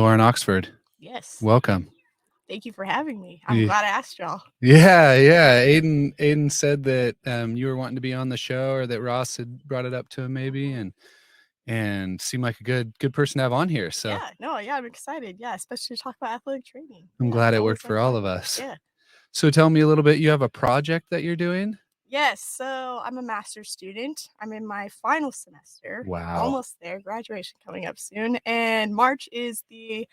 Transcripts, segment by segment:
Lauren Oxford, Yes. welcome. Thank you for having me. I'm glad I asked y'all. Yeah. Aden said that you were wanting to be on the show, or that Ross had brought it up to him maybe, and seemed like a good person to have on here. So I'm excited. Yeah, especially to talk about athletic training. I'm glad it worked for all of us. Yeah. So tell me a little bit. You have a project that you're doing? Yes. So I'm a master's student. I'm in my final semester. Wow. Almost there. Graduation coming up soon. And March is the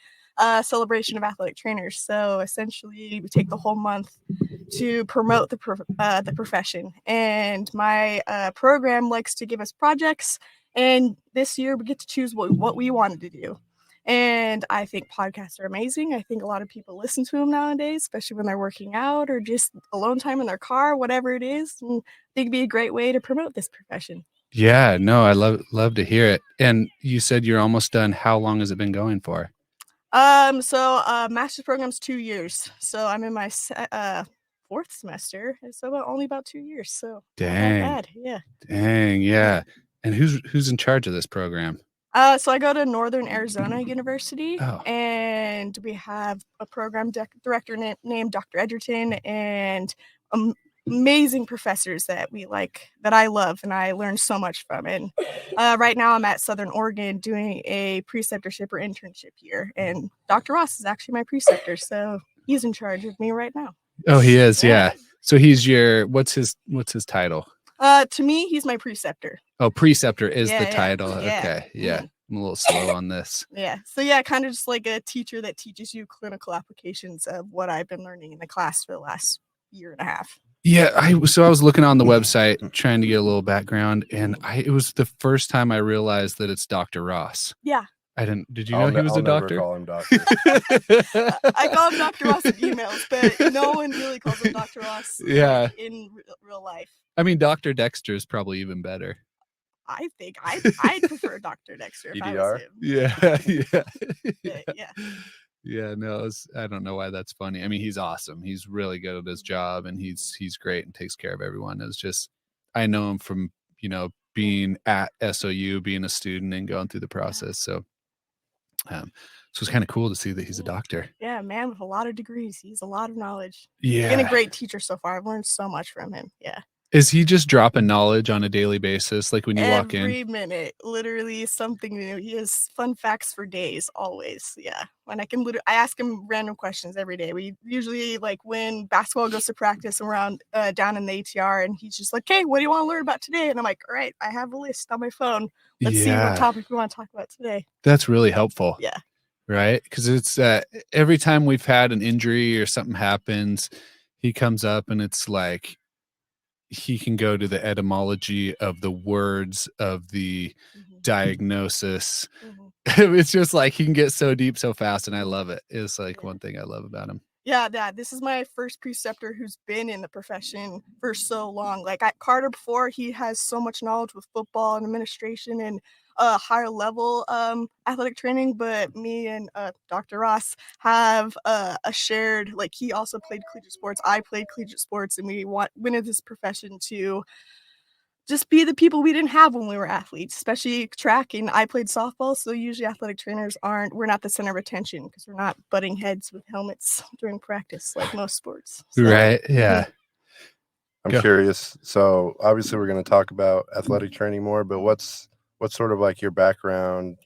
celebration of athletic trainers. So essentially, we take the whole month to promote the profession. And my program likes to give us projects. And this year, we get to choose what we wanted to do. And I think podcasts are amazing. I think a lot of people listen to them nowadays, especially when they're working out or just alone time in their car, whatever it is. And I think it'd be a great way to promote this profession. Yeah, no, I love to hear it. And you said you're almost done. How long has it been going for? Master's program's 2 years. So I'm in my fourth semester, and so only about 2 years. So Dang. not bad. Yeah. Dang, yeah. And who's in charge of this program? So I go to Northern Arizona University, and we have a program director named Dr. Edgerton, and amazing professors that I love, and I learned so much from. And right now I'm at Southern Oregon doing a preceptorship or internship here, and Dr. Ross is actually my preceptor, so he's in charge of me right now. Oh, he is, yeah. So he's your what's his title? To me, he's my preceptor. Oh, preceptor is the title. Yeah. Okay, yeah. I'm a little slow on this. Yeah. So yeah, kind of just like a teacher that teaches you clinical applications of what I've been learning in the class for the last year and a half. Yeah, I was looking on the website trying to get a little background, and it was the first time I realized that it's Dr. Ross. Yeah. I didn't. Did you know he was a doctor? Never call him doctor. I call him Dr. Ross in emails, but no one really calls him Dr. Ross. Yeah. In real life. I mean, Dr. Dexter is probably even better. I think I'd prefer Dr. Dexter if I was him. Yeah. Yeah, no, I don't know why that's funny. I mean, he's awesome. He's really good at his job, and he's great and takes care of everyone. It's just, I know him from, being at SOU, being a student and going through the process. So it's kind of cool to see that he's a doctor. Yeah, man with a lot of degrees. He's a lot of knowledge. Yeah. He's been a great teacher so far. I've learned so much from him. Yeah. Is he just dropping knowledge on a daily basis? Like when you walk in? Every minute, literally something new. He has fun facts for days, always. Yeah. When I ask him random questions every day. We usually, like, when basketball goes to practice and we're down in the ATR, and he's just like, "Hey, what do you want to learn about today?" And I'm like, "All right, I have a list on my phone. Let's see what topic we want to talk about today." That's really helpful. Yeah. Right? Because it's every time we've had an injury or something happens, he comes up and it's like, he can go to the etymology of the words of the diagnosis. It's just like he can get so deep so fast, and I love it. It's like one thing I love about him. Yeah, Dad, this is my first preceptor who's been in the profession for so long. Like at Carter before, he has so much knowledge with football and administration and higher level athletic training, but me and Dr. Ross have a shared, like, he also played collegiate sports, I played collegiate sports, and we went into this profession to just be the people we didn't have when we were athletes, especially track. And I played softball, so usually athletic trainers we're not the center of attention because we're not butting heads with helmets during practice like most sports. So, right, yeah. I'm curious. So obviously we're going to talk about athletic training more, but what's sort of like your background,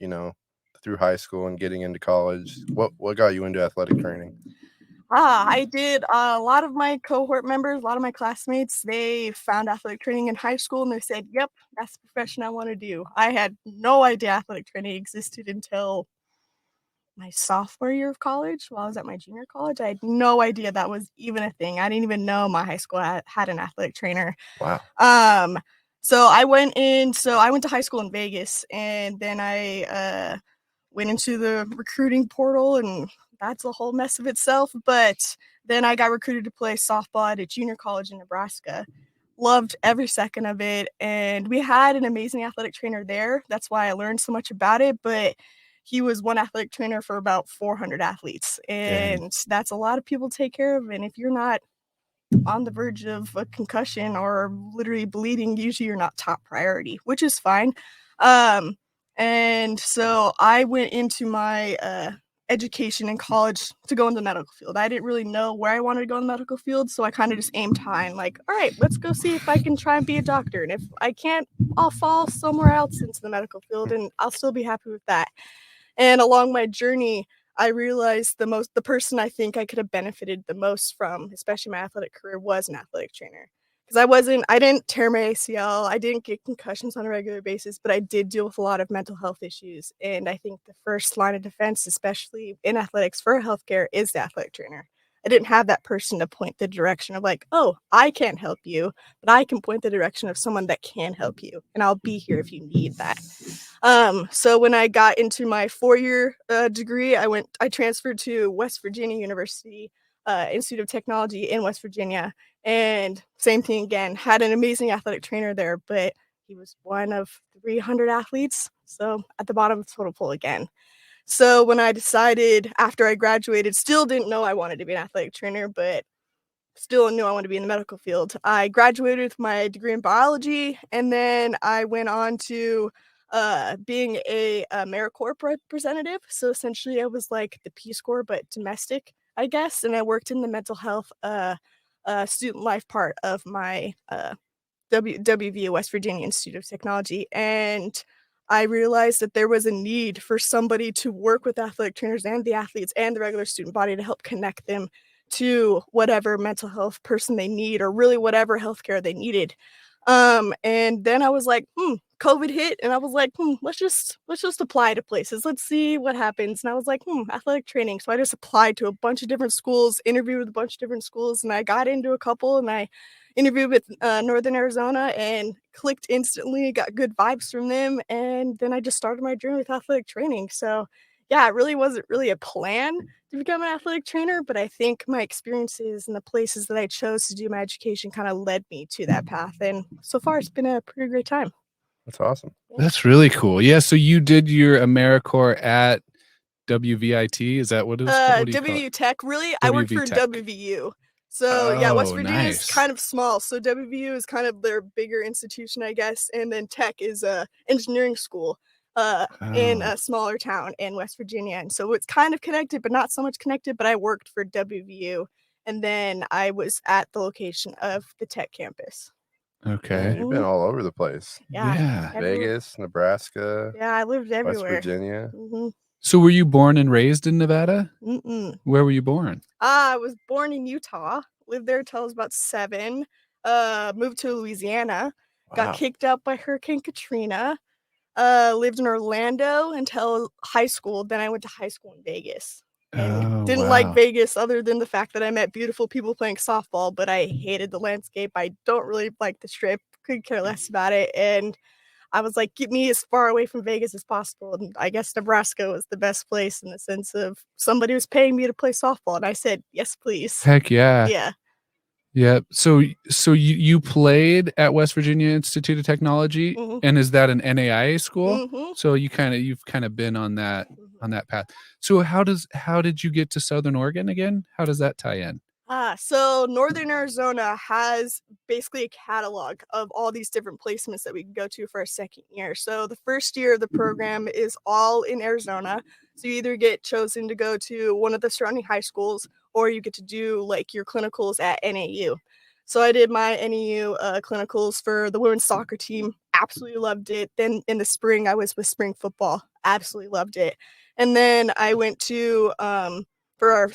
through high school and getting into college? What got you into athletic training? I did. A lot of my cohort members, a lot of my classmates, they found athletic training in high school and they said, "Yep, that's the profession I want to do." I had no idea athletic training existed until my sophomore year of college. While I was at my junior college, I had no idea that was even a thing. I didn't even know my high school had an athletic trainer. Wow. So I went to high school in Vegas, and then I went into the recruiting portal, and that's a whole mess of itself. But then I got recruited to play softball at a junior college in Nebraska. Loved every second of it. And we had an amazing athletic trainer there. That's why I learned so much about it. But he was one athletic trainer for about 400 athletes. And that's a lot of people to take care of. And if you're not on the verge of a concussion or literally bleeding, usually you're not top priority, which is fine. And so I went into my education in college to go in the medical field. I didn't really know where I wanted to go in the medical field, so I kind of just aimed high and like, all right, let's go see if I can try and be a doctor. And if I can't, I'll fall somewhere else into the medical field and I'll still be happy with that. And along my journey, I realized the person I think I could have benefited the most from, especially my athletic career, was an athletic trainer. Because I didn't tear my ACL, I didn't get concussions on a regular basis, but I did deal with a lot of mental health issues. And I think the first line of defense, especially in athletics for healthcare, is the athletic trainer. I didn't have that person to point the direction of like, oh, I can't help you, but I can point the direction of someone that can help you, and I'll be here if you need that. So when I got into my 4-year degree, I transferred to West Virginia University Institute of Technology in West Virginia, and same thing again. Had an amazing athletic trainer there, but he was one of 300 athletes, so at the bottom of the total pool again. So when I decided after I graduated, still didn't know I wanted to be an athletic trainer, but still knew I wanted to be in the medical field. I graduated with my degree in biology, and then I went on to being a AmeriCorps representative. So essentially, I was like the Peace Corps, but domestic, I guess. And I worked in the mental health student life part of my WVU, West Virginia Institute of Technology. And I realized that there was a need for somebody to work with athletic trainers and the athletes and the regular student body to help connect them to whatever mental health person they need, or really whatever healthcare they needed. And then I was like, COVID hit, and I was like, let's just apply to places. Let's see what happens. And I was like, athletic training. So I just applied to a bunch of different schools, interviewed with a bunch of different schools, and I got into a couple, and I interviewed with Northern Arizona and clicked instantly, got good vibes from them, and then I just started my journey with athletic training. So yeah, it really wasn't really a plan to become an athletic trainer, but I think my experiences and the places that I chose to do my education kind of led me to that path. And so far, it's been a pretty great time. That's awesome. That's really cool. Yeah, so you did your AmeriCorps at WVIT, is that what it was called? What do you call WVU it? Tech, really, I worked WV for Tech. WVU. So yeah, West Oh, Virginia is nice. kind of small. So WVU is kind of their bigger institution, I guess, and then Tech is a engineering school in Oh, a smaller town in West Virginia, and so it's kind of connected, but not so much connected. But I worked for WVU, and then I was at the location of the Tech campus. Man, okay. you've been all over the place. Yeah, Yeah. everywhere. Vegas, Nebraska, Yeah, I lived West everywhere. Virginia. So were you born and raised in Nevada? Mm-mm. Where were you born? I was born in Utah, lived there till I was about 7, moved to Louisiana, got Wow. kicked out by Hurricane Katrina, lived in Orlando until high school, then I went to high school in Vegas, and Oh, didn't like wow. Vegas other than the fact that I met beautiful people playing softball, but I hated the landscape, I don't really like the Strip, could care less about it, and I was like, "Get me as far away from Vegas as possible," and I guess Nebraska was the best place in the sense of somebody was paying me to play softball, and I said, "Yes, please." Heck yeah. Yeah. Yep. So you played at West Virginia Institute of Technology, Mhm. and is that an NAIA school? Mhm. So you've kinda been on that Mhm. path. So how did you get to Southern Oregon again? How does that tie in? So Northern Arizona has basically a catalog of all these different placements that we can go to for our second year. So the first year of the program is all in Arizona. So you either get chosen to go to one of the surrounding high schools, or you get to do like your clinicals at NAU. So I did my NAU clinicals for the women's soccer team. Absolutely loved it. Then in the spring, I was with spring football. Absolutely loved it. And then I went to for our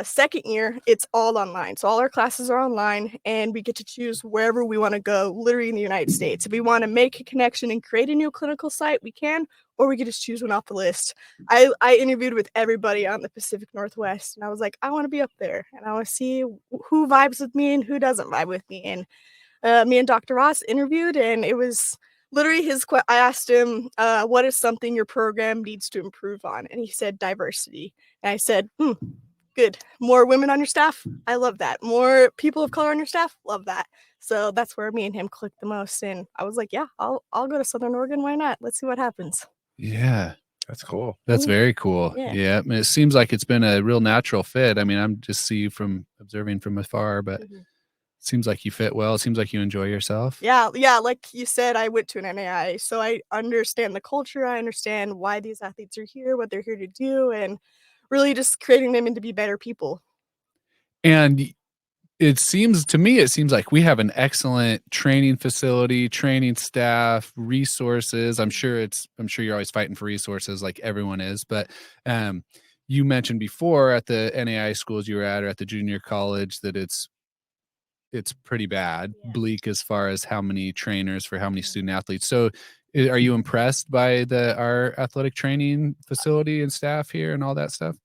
second year, it's all online. So all our classes are online, and we get to choose wherever we want to go, literally in the United States. If we want to make a connection and create a new clinical site, we can, or we could just choose one off the list. I interviewed with everybody on the Pacific Northwest, and I was like, I want to be up there, and I want to see who vibes with me and who doesn't vibe with me. And me and Dr. Ross interviewed, and it was literally I asked him, what is something your program needs to improve on? And he said diversity. And I said, good. More women on your staff? I love that. More people of color on your staff? Love that. So that's where me and him clicked the most. And I was like, yeah, I'll go to Southern Oregon. Why not? Let's see what happens. Yeah. That's cool. That's very cool. Yeah. Yeah, I mean, it seems like it's been a real natural fit. I mean, I'm just see you from observing from afar, but it seems like you fit well. It seems like you enjoy yourself. Yeah, like you said, I went to an NAI, so I understand the culture. I understand why these athletes are here, what they're here to do, and really just creating them into be better people. And it seems to me, it seems like we have an excellent training facility, training staff, resources. I'm sure you're always fighting for resources like everyone is, but um, you mentioned before at the NAI schools you were at or at the junior college that it's pretty bad, Yeah. bleak as far as how many trainers for how many Mhm. student athletes. So are you impressed by our athletic training facility and staff here and all that stuff?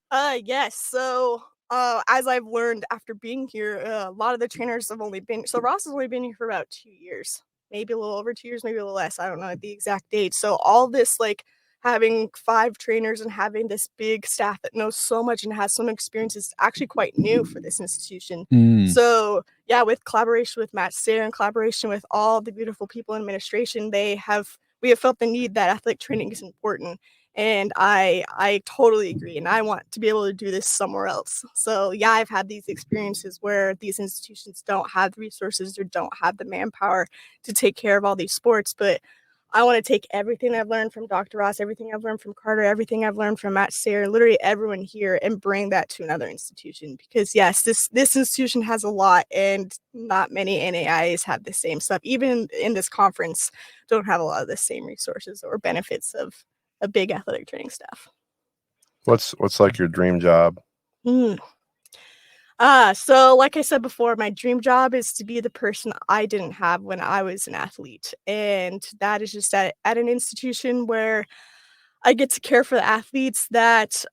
Yes. So, as I've learned after being here, a lot of the trainers have only been so Ross has only been here for about 2 years, maybe a little over 2 years, maybe a little less. I don't know the exact date. So all this like having 5 trainers and having this big staff that knows so much and has some experience is actually quite new for this institution. Mm. So yeah, with collaboration with Matt Sayre and collaboration with all the beautiful people in administration, we have felt the need that athletic training is important. And I totally agree, and I want to be able to do this somewhere else. So, yeah, I've had these experiences where these institutions don't have the resources or don't have the manpower to take care of all these sports, but I wanna take everything I've learned from Dr. Ross, everything I've learned from Carter, everything I've learned from Matt Sayre, literally everyone here, and bring that to another institution because, yes, this institution has a lot, and not many NAIAs have the same stuff. Even in this conference, don't have a lot of the same resources or benefits of a big athletic training staff. What's like your dream job? Mm. So like I said before, my dream job is to be the person I didn't have when I was an athlete. And that is just at an institution where I get to care for the athletes that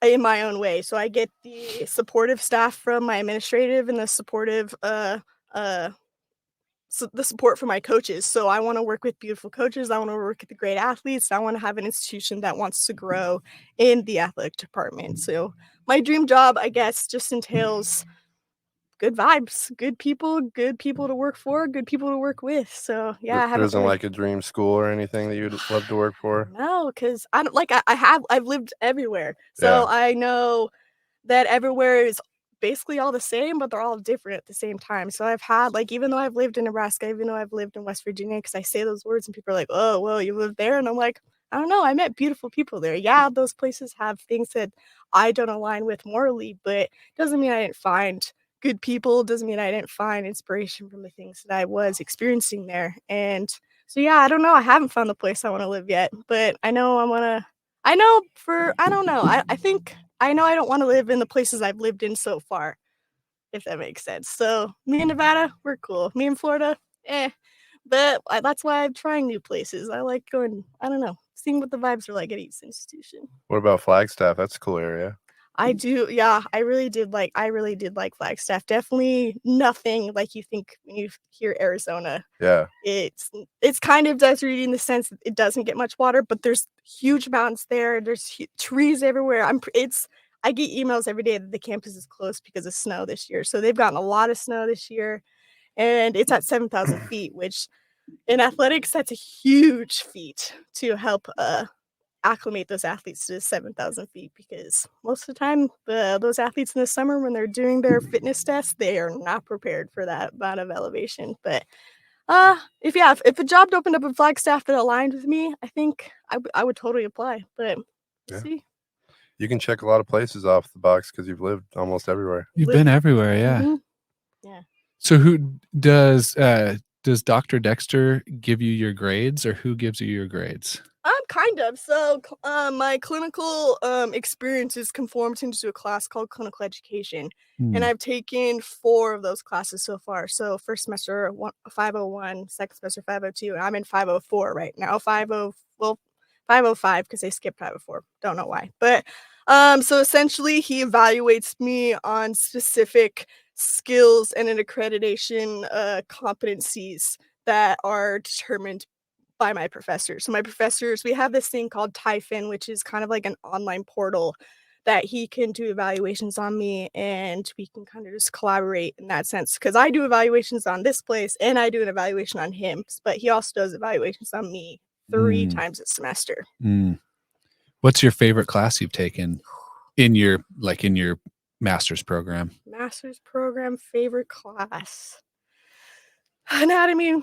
in my own way. So I get the supportive staff from my administrative and the supportive uh the support from my coaches. So I want to work with beautiful coaches. I want to work with the great athletes. I want to have an institution that wants to grow in the athletic department. So my dream job, I guess, just entails good vibes, good people to work for, good people to work with. So yeah, I There haven't isn't really like a dream school or anything that you'd love to work for? no, because I don't like I've lived everywhere. So Yeah, I know that everywhere is basically all the same, but they're all different at the same time. So I've had like even though I've lived in Nebraska, even though I've lived in West Virginia, because I say those words and people are like, "Oh, well, you lived there," and I'm like, I don't know. I met beautiful people there. Yeah, those places have things that I don't align with morally, but doesn't mean I didn't find good people. Doesn't mean I didn't find inspiration from the things that I was experiencing there. And so yeah, I don't know. I haven't found the place I want to live yet, but I know I want to. I know for I don't know. I think I know I don't wanna live in the places I've lived in so far, if that makes sense. So, me in Nevada, we're cool. Me in Florida, eh, but that's why I'm trying new places. I like going I don't know, seeing what the vibes are like at each institution. what about Flagstaff? That's a cool area. I do yeah, I really did like Flagstaff. Definitely nothing like you think when you hear Arizona. Yeah, It's kind of deserty in the sense that it doesn't get much water, but there's huge mountains there, there's trees everywhere. I get emails every day that the campus is closed because of snow this year, so they've gotten a lot of snow this year, and it's at 7,000 feet, which in athletics, that's a huge feat to help, acclimate those athletes to 7,000 feet because most of the time, those athletes in the summer when they're doing their fitness tests, they are not prepared for that amount of elevation, but if a job opened up in Flagstaff that aligned with me, I think I would totally apply, but we'll yeah. see. You can check a lot of places off the box because you've lived almost everywhere. You've Live been everywhere, yeah. Mhm, yeah. So who does Dr. Dexter give you your grades or who gives you your grades? Kind of. So, my clinical, experiences conformed into a class called clinical education, and Hmm. I've taken 4 of those classes so far. So, first semester, 501, second semester, 502, and I'm in 504 right now. 505 because I skipped 504. Don't know why. But, so essentially, he evaluates me on specific skills and an accreditation, competencies that are determined by my professors. So my professors, we have this thing called Typhon, which is kind of like an online portal that he can do evaluations on me and we can kind of just collaborate in that sense. Because I do evaluations on this place and I do an evaluation on him, but he also does evaluations on me 3 Mm, times a semester. mm. What's your favorite class you've taken in your master's program? Master's program favorite class. Anatomy,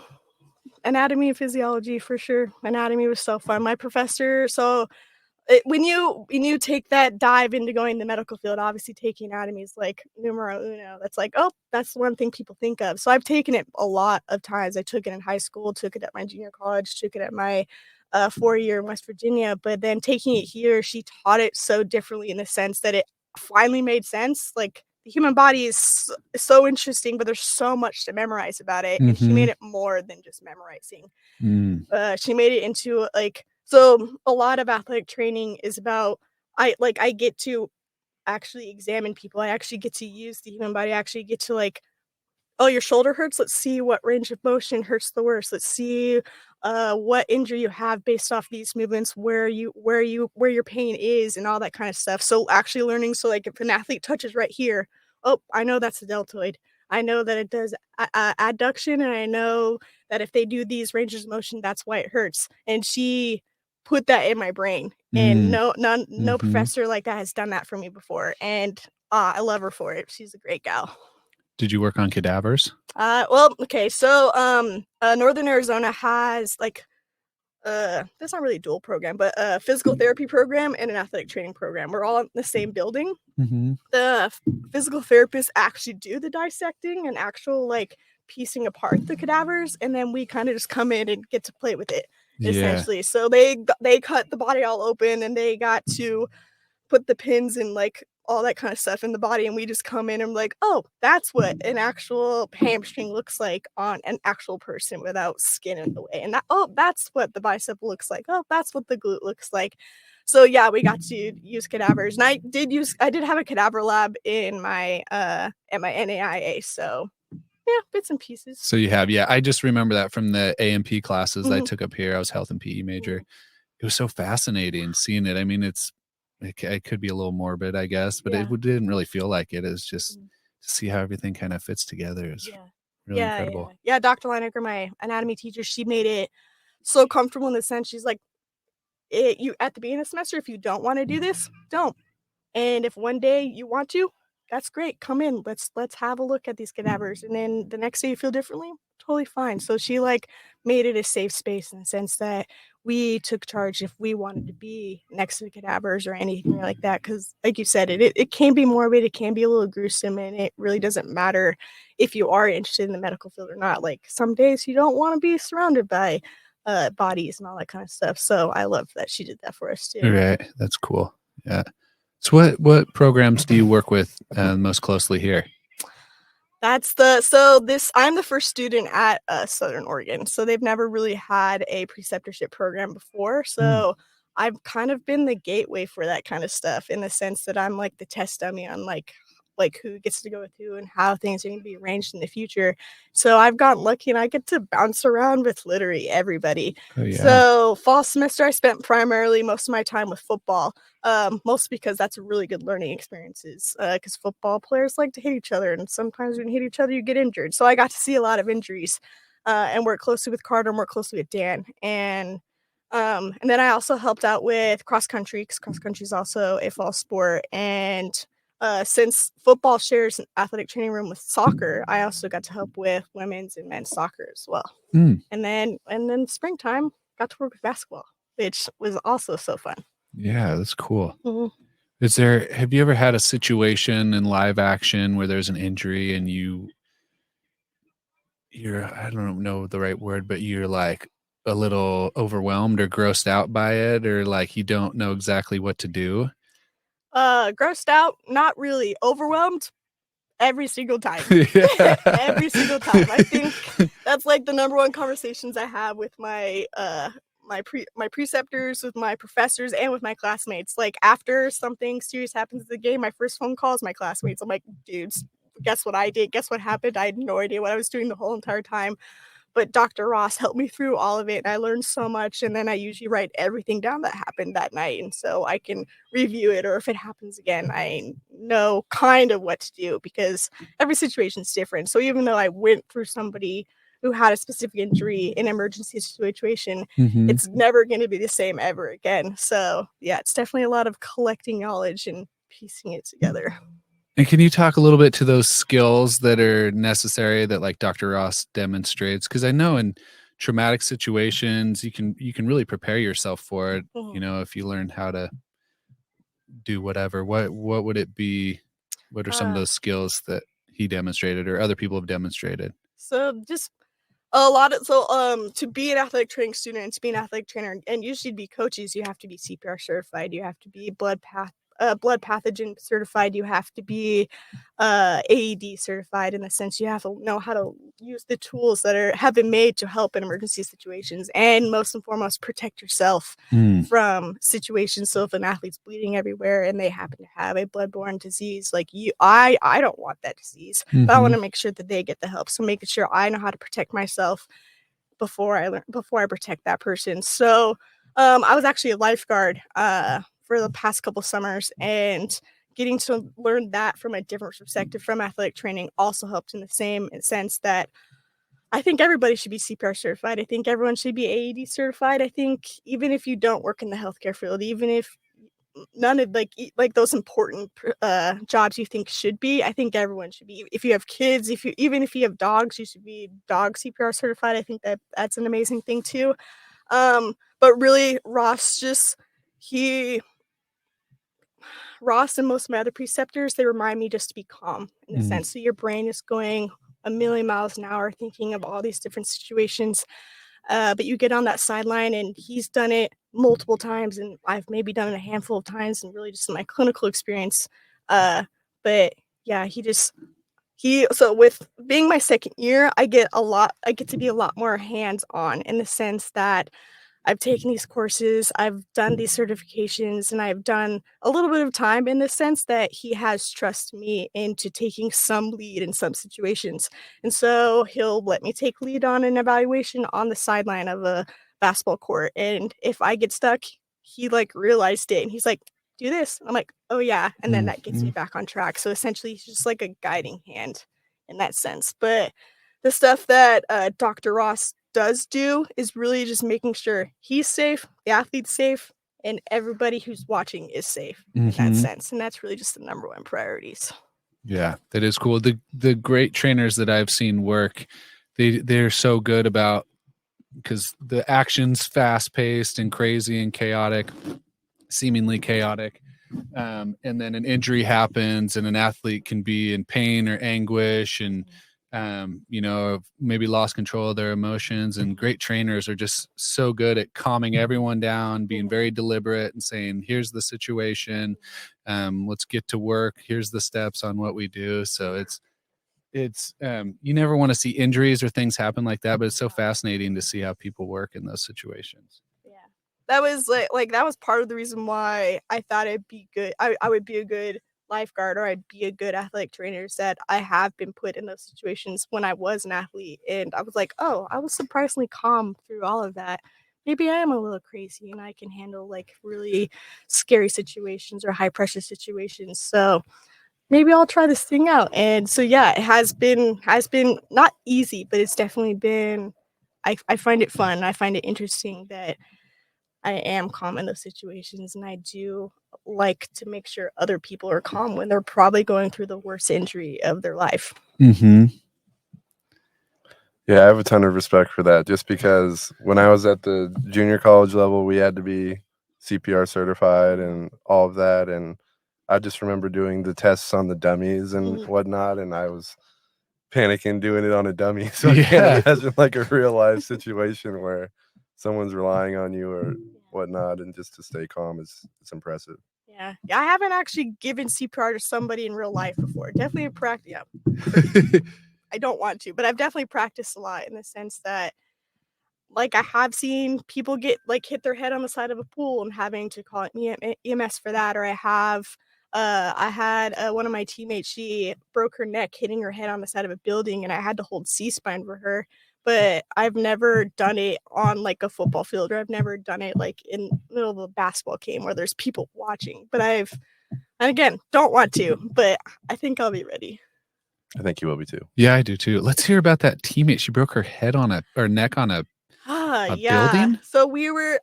anatomy and physiology for sure. Anatomy was so fun. My professor, so when you take that dive into going the medical field, obviously taking anatomy is like numero uno. That's like, oh, that's the one thing people think of. So I've taken it a lot of times. I took it in high school, took it at my junior college, took it at my 4 year in West Virginia. But then taking it here, she taught it so differently in the sense that it finally made sense. Like the human body is so interesting, but there's so much to memorize about it, and she Mm-hmm. made it more than just memorizing. Mm. She made it into like, so a lot of athletic training is about, I get to actually examine people. I actually get to use the human body. I actually get to like, oh, your shoulder hurts. Let's see what range of motion hurts the worst. Let's see what injury you have based off these movements, where your pain is, and all that kind of stuff. So actually learning. So like, if an athlete touches right here, oh, I know that's a deltoid. I know that it does adduction, and I know that if they do these ranges of motion, that's why it hurts. And she put that in my brain, and Mm. no Mm-hmm. professor like that has done that for me before. And I love her for it. She's a great gal. Did you work on cadavers? Well, okay, so Northern Arizona has like that's not really a dual program, but a physical therapy program and an athletic training program. We're all in the same building. Mm-hmm. The physical therapists actually do the dissecting and actual like piecing apart the cadavers, and then we kind of just come in and get to play with it Yeah. essentially. So they cut the body all open, and they got to put the pins and like all that kind of stuff in the body, and we just come in and like, oh, that's what an actual hamstring looks like on an actual person without skin in the way, and that, oh, that's what the bicep looks like, oh, that's what the glute looks like. So yeah, we got to use cadavers, and I did have a cadaver lab in my at my NAIA. So yeah, bits and pieces. So you have, yeah. I just remember that from the A&P classes I Mhm. took up here. I was health and PE major. It was so fascinating seeing it. I mean, it could be a little morbid, I guess, but Yeah. didn't really feel like it. It was just Mhm. to see how everything kind of fits together is Yeah. really Yeah, yeah. incredible. Yeah, Dr. Lineker, my anatomy teacher, she made it so comfortable in the sense she's like, you at the beginning of the semester, if you don't want to do this, don't. And if one day you want to, that's great. Come in. Let's have a look at these cadavers. And then the next day you feel differently, totally fine. So she like made it a safe space in the sense that we took charge if we wanted to be next to the cadavers or anything like that. Cause like you said, it can be morbid, it can be a little gruesome, and it really doesn't matter if you are interested in the medical field or not. Like some days you don't want to be surrounded by bodies and all that kind of stuff. So I love that she did that for us too. Right. That's cool. Yeah. So what programs do you work with most closely here? I'm the first student at Southern Oregon, so they've never really had a preceptorship program before. Mm. So I've kind of been the gateway for that kind of stuff in the sense that I'm like the test dummy on like who gets to go with who and how things are going to be arranged in the future. So I've gotten lucky and I get to bounce around with literally everybody. Oh yeah. So fall semester I spent primarily most of my time with football. Mostly because that's a really good learning experiences. Because football players like to hit each other, and sometimes when you hit each other, you get injured. So I got to see a lot of injuries, and work closely with Carter, and work closely with Dan, and then I also helped out with cross country because cross country is also a fall sport. And since football shares an athletic training room with soccer, I also got to help with women's and men's soccer as well. Mm. And then springtime got to work with basketball, which was also so fun. Yeah, that's cool. Mhm. Have you ever had a situation in live action where there's an injury and I don't know the right word, but you're like a little overwhelmed or grossed out by it, or like you don't know exactly what to do? Grossed out, not really. Overwhelmed every single time. Yeah. Every single time. I think that's like the number one conversations I have with my preceptors, with my professors, and with my classmates. Like after something serious happens in the game, my first phone call is my classmates. I'm like, dudes, guess what I did? Guess what happened? I had no idea what I was doing the whole entire time. But Dr. Ross helped me through all of it, and I learned so much, and then I usually write everything down that happened that night, and so I can review it, or if it happens again, I know kind of what to do because every situation is different. So even though I went through somebody who had a specific injury in an emergency situation, Mhm. it's never going to be the same ever again. So yeah, it's definitely a lot of collecting knowledge and piecing it together. And can you talk a little bit to those skills that are necessary that like Dr. Ross demonstrates? Because I know in traumatic situations you can really prepare yourself for it, Mhm. if you learn how to do whatever, what would it be? What are some of Uh, those skills that he demonstrated or other people have demonstrated? so just a lot of to be an athletic training student and to be an athletic trainer and usually to be coaches, you have to be CPR certified, you have to be blood pathogen certified, you have to be AED certified in the sense you have to know how to use the tools that have been made to help in emergency situations and most and foremost protect yourself Mm, from situations. So if an athlete's bleeding everywhere and they happen to have a bloodborne disease, like I don't want that disease, but I want mhm, to make sure that they get the help. So making sure I know how to protect myself before I protect that person. So I was actually a lifeguard for the past couple summers, and getting to learn that from a different perspective from athletic training also helped in the same sense that I think everybody should be CPR certified. I think everyone should be AED certified. I think even if you don't work in the healthcare field, even if none of like those important jobs you think should be, I think everyone should be. If you have kids, if you even if you have dogs, you should be dog CPR certified. I think that's an amazing thing too. But really, he Ross and most of my other preceptors, they remind me just to be calm in a mm, sense. So your brain is going a million miles an hour thinking of all these different situations. But you get on that sideline, and he's done it multiple times, and I've maybe done it a handful of times, and really just in my clinical experience. Uh, but yeah, so with being my second year, I get to be a lot more hands on in the sense that I've taken these courses, I've done these certifications, and I've done a little bit of time in the sense that he has trusted me into taking some lead in some situations. And so he'll let me take lead on an evaluation on the sideline of a basketball court. And if I get stuck, he like realized it and he's like, do this. I'm like, oh yeah. And then that gets me mhm, back on track. So essentially he's just like a guiding hand in that sense. But the stuff that Dr. Ross does do is really just making sure he's safe, the athlete's safe, and everybody who's watching is safe in that mhm. sense. And that's really just the number one priorities. Yeah, that is cool. The great trainers that I've seen work, they're so good about because the action's fast paced and crazy and chaotic, seemingly chaotic. And then an injury happens and an athlete can be in pain or anguish and maybe lost control of their emotions, and great trainers are just so good at calming everyone down, being very deliberate and saying, here's the situation, let's get to work, here's the steps on what we do. So it's you never want to see injuries or things happen like that, but it's so fascinating to see how people work in those situations. Yeah. That was that was part of the reason why I thought I'd be good. I would be a good lifeguard or I'd be a good athletic trainer is that I have been put in those situations when I was an athlete and I was like, "Oh, I was surprisingly calm through all of that. Maybe I am a little crazy and I can handle like really scary situations or high pressure situations." So, maybe I'll try this thing out. And so yeah, it has been not easy, but it's definitely been I find it fun. I find it interesting that I am calm in those situations, and I do like to make sure other people are calm when they're probably going through the worst injury of their life. Mm-hmm. Yeah, I have a ton of respect for that just because when I was at the junior college level, we had to be CPR certified and all of that. And I just remember doing the tests on the dummies and Mhm. whatnot. And I was panicking doing it on a dummy. So I can't Yeah. imagine like a real life situation where someone's relying on you or Yeah. whatnot. And just to stay calm is it's impressive. Yeah. Yeah, I haven't actually given CPR to somebody in real life before. Definitely a practice. Yeah, I don't want to, but I've definitely practiced a lot in the sense that like, I have seen people get like, hit their head on the side of a pool and having to call EMS for that, or I had, one of my teammates, she broke her neck hitting her head on the side of a building, and I had to hold C-spine for her, but I've never done it on, like, a football field, or I've never done it, like, in the middle of a basketball game where there's people watching, but and again, don't want to, but I think I'll be ready. I think you will be too. Yeah, I do too. Let's hear about that teammate. She broke her head on or neck on a Yeah. building? So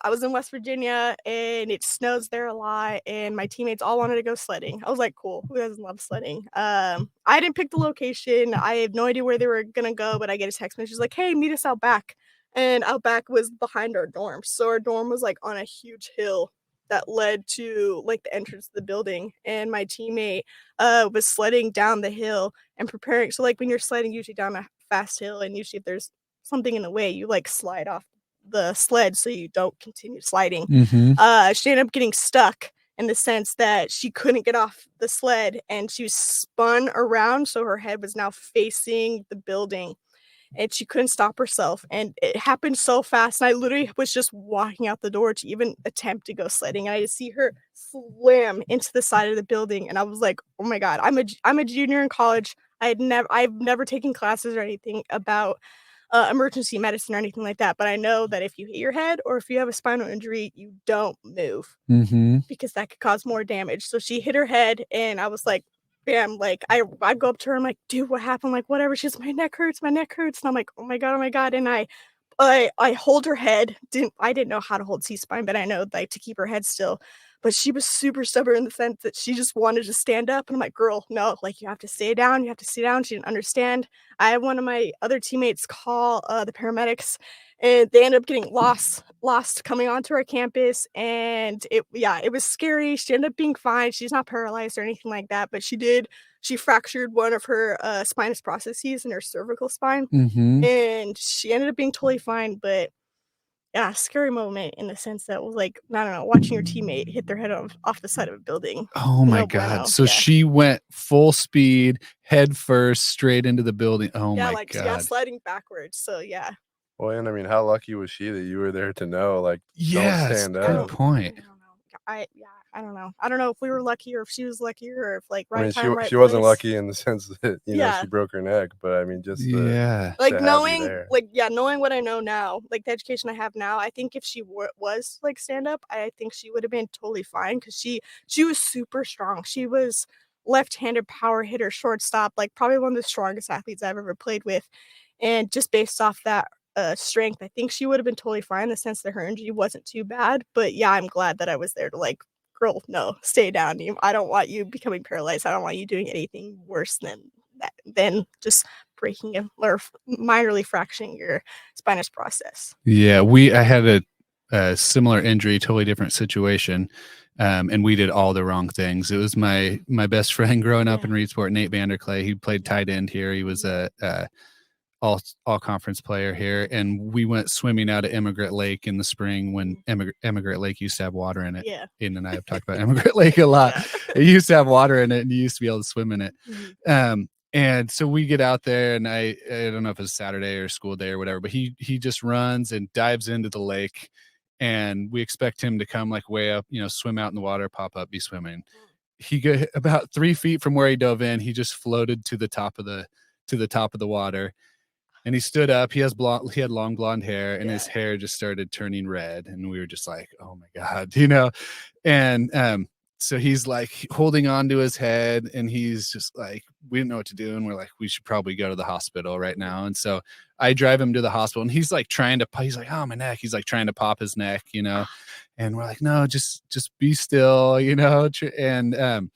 I was in West Virginia and it snows there a lot and my teammates all wanted to go sledding. I was like, cool, who doesn't love sledding? I didn't pick the location. I have no idea where they were gonna go, but I get a text message like, hey, meet us out back. And out back was behind our dorm. So our dorm was like on a huge hill that led to like the entrance of the building, and my teammate was sledding down the hill and preparing. So like when you're sledding usually down a fast hill, and usually if there's something in the way, you like slide off the sled so you don't continue sliding. Mhm. She ended up getting stuck in the sense that she couldn't get off the sled, and she was spun around, so her head was now facing the building, and she couldn't stop herself, and it happened so fast, and I literally was just walking out the door to even attempt to go sledding, and I just see her slam into the side of the building, and I was like, "Oh my god." I'm a junior in college. I've never taken classes or anything about emergency medicine or anything like that, but I know that if you hit your head or if you have a spinal injury, you don't move Mhm. because that could cause more damage. So she hit her head, and I was like, bam, like I go up to her, I'm like, dude, what happened? Like, whatever. She's my neck hurts, my neck hurts. And I'm like, oh my God, oh my God. And I hold her head. I didn't know how to hold C-spine, but I know like to keep her head still. But she was super stubborn in the sense that she just wanted to stand up. And I'm like, girl, no, like you have to stay down. You have to stay down. She didn't understand. I had one of my other teammates call the paramedics, and they ended up getting lost coming onto our campus, and it was scary. She ended up being fine. She's not paralyzed or anything like that, but she fractured one of her spinous processes in her cervical spine, Mhm. and she ended up being totally fine. But yeah, scary moment in the sense that was like, I don't know, watching your teammate hit their head off the side of a building. Oh my No god. bueno. So Yeah. she went full speed, head first, straight into the building. Oh Yeah, my like yeah, god. sliding backwards. So yeah. Well, and I mean, how lucky was she that you were there to know, like, don't Yes, stand good up? point. I don't know. I don't know. I don't know if we were lucky or if she was luckier or if like I right mean, time, right she wasn't place. lucky in the sense that, Yeah. she broke her neck, but I mean, just Yeah. Like to have you there. knowing what I know now, like the education I have now, I think if she was like stand up, I think she would have been totally fine because she was super strong. She was left-handed power hitter, shortstop, like probably one of the strongest athletes I've ever played with. And just based off that strength, I think she would have been totally fine in the sense that her injury wasn't too bad. But yeah, I'm glad that I was there to like, girl, no, stay down. I don't want you becoming paralyzed. I don't want you doing anything worse than just breaking or minorly fracturing your spinous process. Yeah, I had a similar injury, totally different situation, and we did all the wrong things. It was my best friend growing up Yeah. in Reedsport, Nate Vanderclay. He played tight end here. He was a all conference player here, and we went swimming out at Emigrant Lake in the spring when Emigrant Lake used to have water in it. Yeah. Aiden and I have talked about Emigrant Lake a lot. Yeah. It used to have water in it, and you used to be able to swim in it. Mhm. And so we get out there, and I don't know if it's Saturday or school day or whatever, but he just runs and dives into the lake, and we expect him to come like way up, swim out in the water, pop up, be swimming. He got about 3 feet from where he dove in. He just floated to the top of the water, and he stood up. He had long blonde hair, and his Yeah. hair just started turning red, and we were just like, oh my god, and so he's like holding on to his head, and he's just like, we didn't know what to do, and we're like, we should probably go to the hospital right now. And so I drive him to the hospital, and he's like he's like, oh, my neck. He's like trying to pop his neck, and we're like, no, just be still, and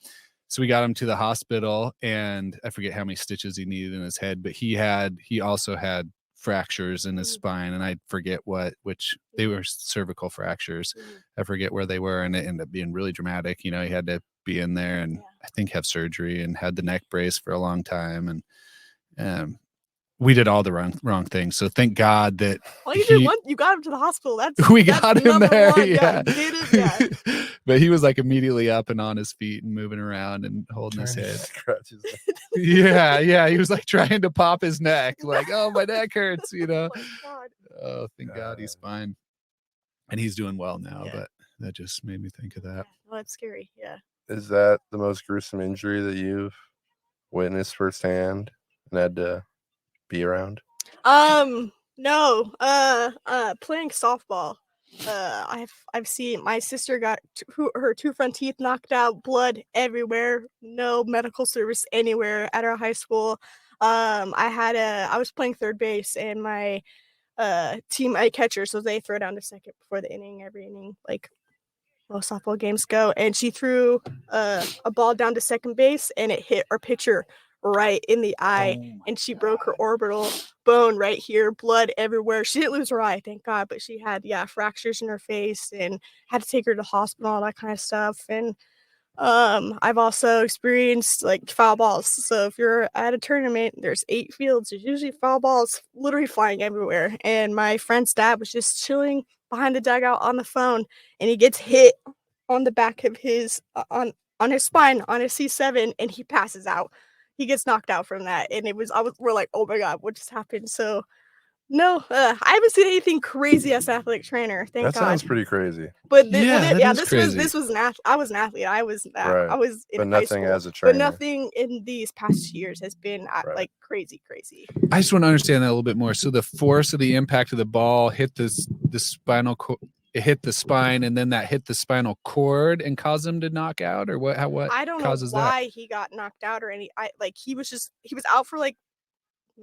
so we got him to the hospital, and I forget how many stitches he needed in his head, but he also had fractures in his spine, and I forget which they were cervical fractures. I forget where they were, and it ended up being really dramatic. He had to be in there and I think have surgery, and had the neck brace for a long time. And we did all the wrong things. So thank God that Well, you got him to the hospital. we That's got him number there. one. Yeah. You did it. Yeah. But he was like immediately up and on his feet and moving around and holding his Trying to head. scratch his neck. Yeah. He was like trying to pop his neck, like, oh, my neck hurts, Oh my God. Oh, thank God he's fine. And he's doing well now, Yeah. but that just made me think of Yeah. that. Well, that's scary. Yeah. Is that the most gruesome injury that you've witnessed firsthand and had to be around? No. Playing softball. I've seen my sister got her two front teeth knocked out, blood everywhere, no medical service anywhere at our high school. I was playing third base, and my team my catcher, so they throw down to second before the inning every inning, like most softball games go, and she threw a ball down to second base, and it hit our pitcher right in the eye, and she broke her orbital bone right here, blood everywhere. She didn't lose her eye, thank God, but she had fractures in her face and had to take her to the hospital, all that kind of stuff. And I've also experienced like foul balls. So if you're at a tournament, there's 8 fields, there's usually foul balls literally flying everywhere. And my friend's dad was just chilling behind the dugout on the phone, and he gets hit on the back of his on his spine on his C7, and he passes out. He gets knocked out from that, and we're like, oh my God, what just happened? So no, I haven't seen anything crazy as an athletic trainer, thank That God. sounds pretty crazy. But Yeah, that is this crazy. was I was an athlete. I was Right. I was in But high nothing school, as a but trainer. nothing in these past years has been Right. like crazy. I just want to understand that a little bit more. So the force of the impact of the ball hit the spinal cord. It hit the spine, and then that hit the spinal cord and caused him to knock out, or what? What I don't know causes why he got knocked out or any. He was out for like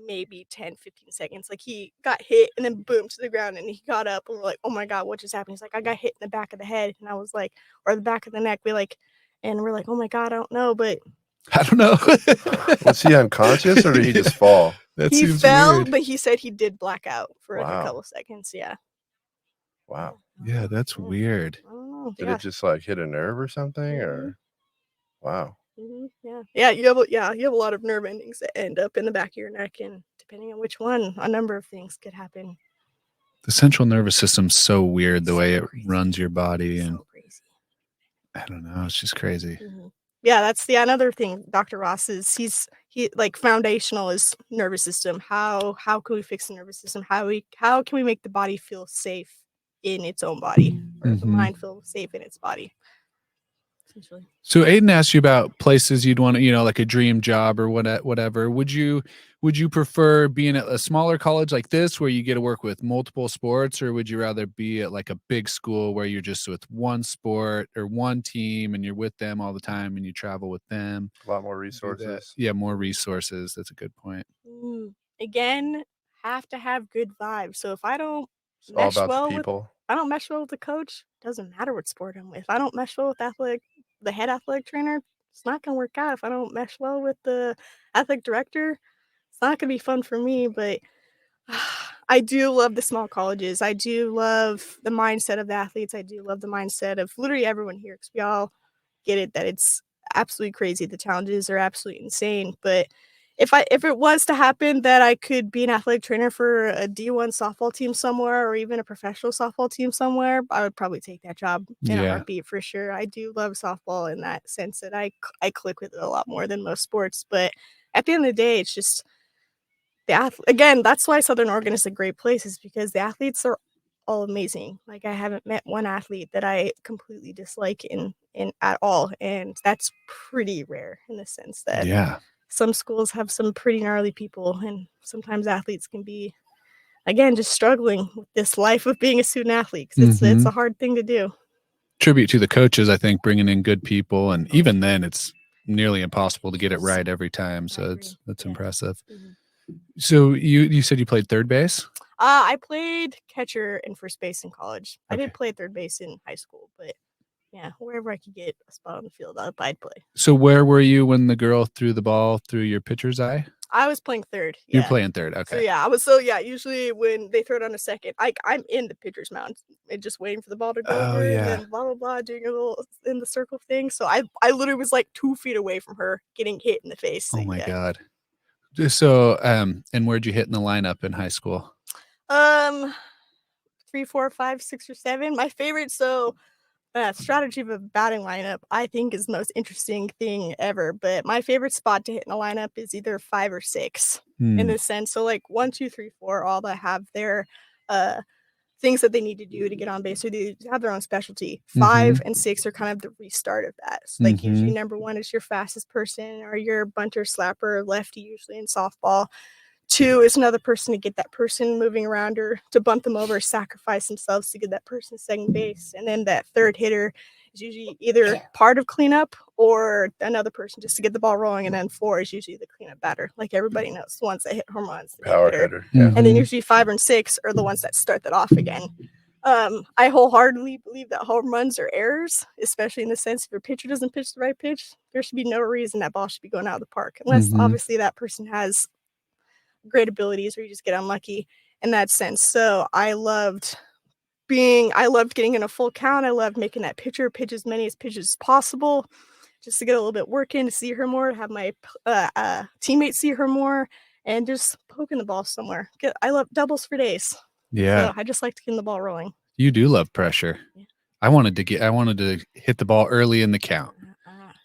maybe 10-15 seconds. Like he got hit and then boom to the ground, and he got up, and we're like, oh my God, what just happened? He's like, I got hit in the back of the head, and I was like, or the back of the neck. And we're like, oh my God, I don't know, but I don't know. Was he unconscious or did he just fall? That he seems fell, weird. but he said he did black out for like a Wow. couple seconds. Yeah. Wow. Yeah, that's weird. I don't know. Did Yeah. it just like hit a nerve or something, or wow? Yeah. You have a lot of nerve endings that end up in the back of your neck, and depending on which one, a number of things could happen. The central nervous system's so weird, the way it runs your body, and So crazy. I don't know, it's just crazy. Yeah, that's another thing. Dr. Ross is he like foundational is nervous system. How can we fix the nervous system? How can we make the body feel safe in its own body, or the mind feel safe in its body? Essentially. So Aiden asked you about places you'd want to, like a dream job or whatever. Would you prefer being at a smaller college like this where you get to work with multiple sports, or would you rather be at like a big school where you're just with one sport or one team and you're with them all the time and you travel with them? A lot more resources. Yeah, more resources. That's a good point. Again, have to have good vibes. So if I don't It's all mesh about well the with people. I don't mesh well with the coach, doesn't matter what sport I'm with. If I don't mesh well with the head athletic trainer, it's not gonna work out. If I don't mesh well with the athletic director, it's not gonna be fun for me. But I do love the small colleges. I do love the mindset of the athletes. I do love the mindset of literally everyone here, because we all get it that it's absolutely crazy. The challenges are absolutely insane. But if it was to happen that I could be an athletic trainer for a D1 softball team somewhere, or even a professional softball team somewhere, I would probably take that job in a heartbeat for sure. I do love softball in that sense that I click with it a lot more than most sports. But at the end of the day, it's just again, that's why Southern Oregon is a great place, is because the athletes are all amazing. Like I haven't met one athlete that I completely dislike in at all, and that's pretty rare in the sense that some schools have some pretty gnarly people, and sometimes athletes can be, again, just struggling with this life of being a student athlete, because it's a hard thing to do. Tribute to the coaches, I think, bringing in good people, and even then it's nearly impossible to get it right every time, so that's impressive. So you said you played third base? I played catcher and first base in college. I did play third base in high school, but yeah, wherever I could get a spot on the field, I'd play. So where were you when the girl threw the ball through your pitcher's eye? I was playing third. You're playing third, okay. So usually when they throw it on a second, I'm in the pitcher's mound and just waiting for the ball to go over, and then blah blah blah, doing a little in the circle thing. So I literally was like 2 feet away from her getting hit in the face. Oh my God. So and where'd you hit in the lineup in high school? 3, 4, 5, 6, or 7. My favorite, strategy of a batting lineup, I think, is the most interesting thing ever. But my favorite spot to hit in the lineup is either 5 or 6 in this sense. So like 1, 2, 3, 4, all that have their things that they need to do to get on base, or they have their own specialty. 5 and 6 are kind of the restart of that. So like usually number 1 is your fastest person, or your bunter, slapper, lefty, usually in softball. 2 is another person to get that person moving around, or to bump them over, sacrifice themselves to get that person second base. And then that third hitter is usually either part of cleanup or another person just to get the ball rolling. And then 4 is usually the cleanup batter. Like everybody knows, the ones that hit home runs, the Power hitter. And then usually 5 and 6 are the ones that start that off again. I wholeheartedly believe that home runs are errors, especially in the sense if your pitcher doesn't pitch the right pitch, there should be no reason that ball should be going out of the park, unless Mhm. obviously that person has great abilities or you just get unlucky in that sense. So I loved getting in a full count. I loved making that pitcher pitch as many as pitches as possible, just to get a little bit work in, to see her more, have my teammates see her more, and just poking the ball somewhere. I love doubles for days. Yeah. So I just like to get the ball rolling. You do love pressure. Yeah. I wanted to hit the ball early in the count.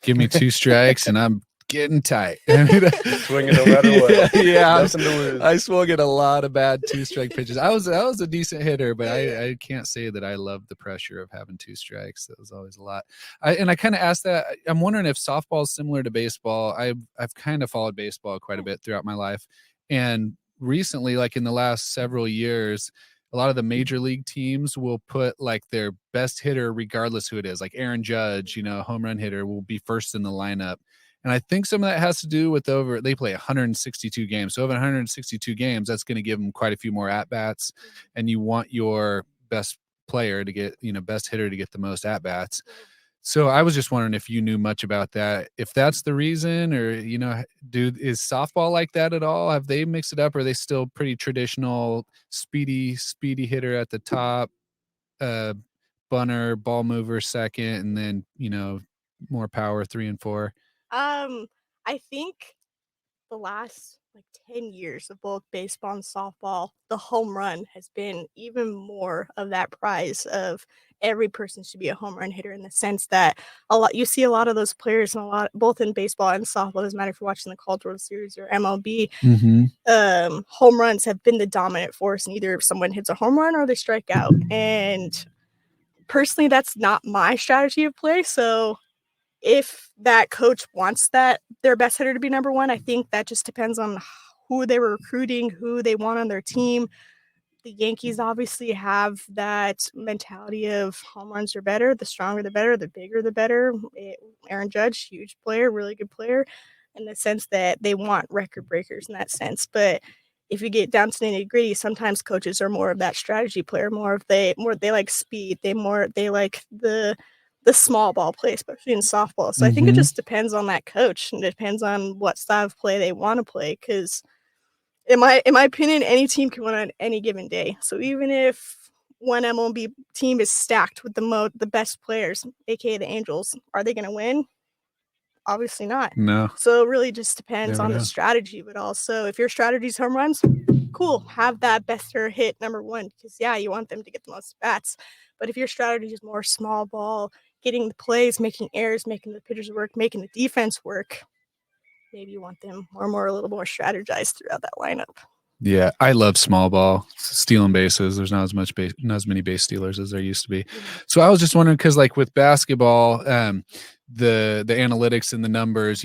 Give me 2 strikes and I'm getting tight. I mean, Swinging no matter what. Yeah, Nothing to lose. I swung at a lot of bad 2-strike pitches. I was a decent hitter, but I can't say that I loved the pressure of having 2 strikes. That was always a lot. I kind of asked that. I'm wondering if softball is similar to baseball. I've kind of followed baseball quite a bit throughout my life, and recently, like in the last several years, a lot of the major league teams will put like their best hitter, regardless who it is. Like Aaron Judge, home run hitter, will be first in the lineup. And I think some of that has to do with they play 162 games. So over 162 games, that's going to give them quite a few more at bats. And you want your best player to get, best hitter to get the most at bats. So I was just wondering if you knew much about that, if that's the reason, or, is softball like that at all? Have they mixed it up? Or are they still pretty traditional, speedy hitter at the top, bunter, ball mover second, and then, more power 3 and 4? I think the last 10 years of both baseball and softball, the home run has been even more of that prize of every person should be a home run hitter, in the sense that you see a lot of those players, and a lot both in baseball and softball, doesn't matter if you're watching the College World Series or MLB. Home runs have been the dominant force, and either someone hits a home run or they strike out. And personally, that's not my strategy of play. So if that coach wants their best hitter to be number one, I think that just depends on who they were recruiting, who they want on their team. The Yankees obviously have that mentality of home runs are better, the stronger the better, the bigger the better. Aaron Judge, huge player, really good player, in the sense that they want record breakers in that sense. But if you get down to the nitty gritty, sometimes coaches are more of that strategy player, they like speed, they like the small ball play, especially in softball. So I think it just depends on that coach, and it depends on what style of play they want to play. Because in my opinion, any team can win on any given day. So even if one MLB team is stacked with the best players, aka the Angels, are they going to win? Obviously not. No. So it really just depends Never on know. the strategy of it all. So if your strategy is home runs, cool, have that best hitter hit number one, because you want them to get the most bats. But if your strategy is more small ball, getting the plays, making errors, making the pitchers work, making the defense work, maybe you want them a little more strategized throughout that lineup. Yeah, I love small ball, stealing bases. There's not as many base stealers as there used to be. So I was just wondering, because like with basketball, the analytics and the numbers,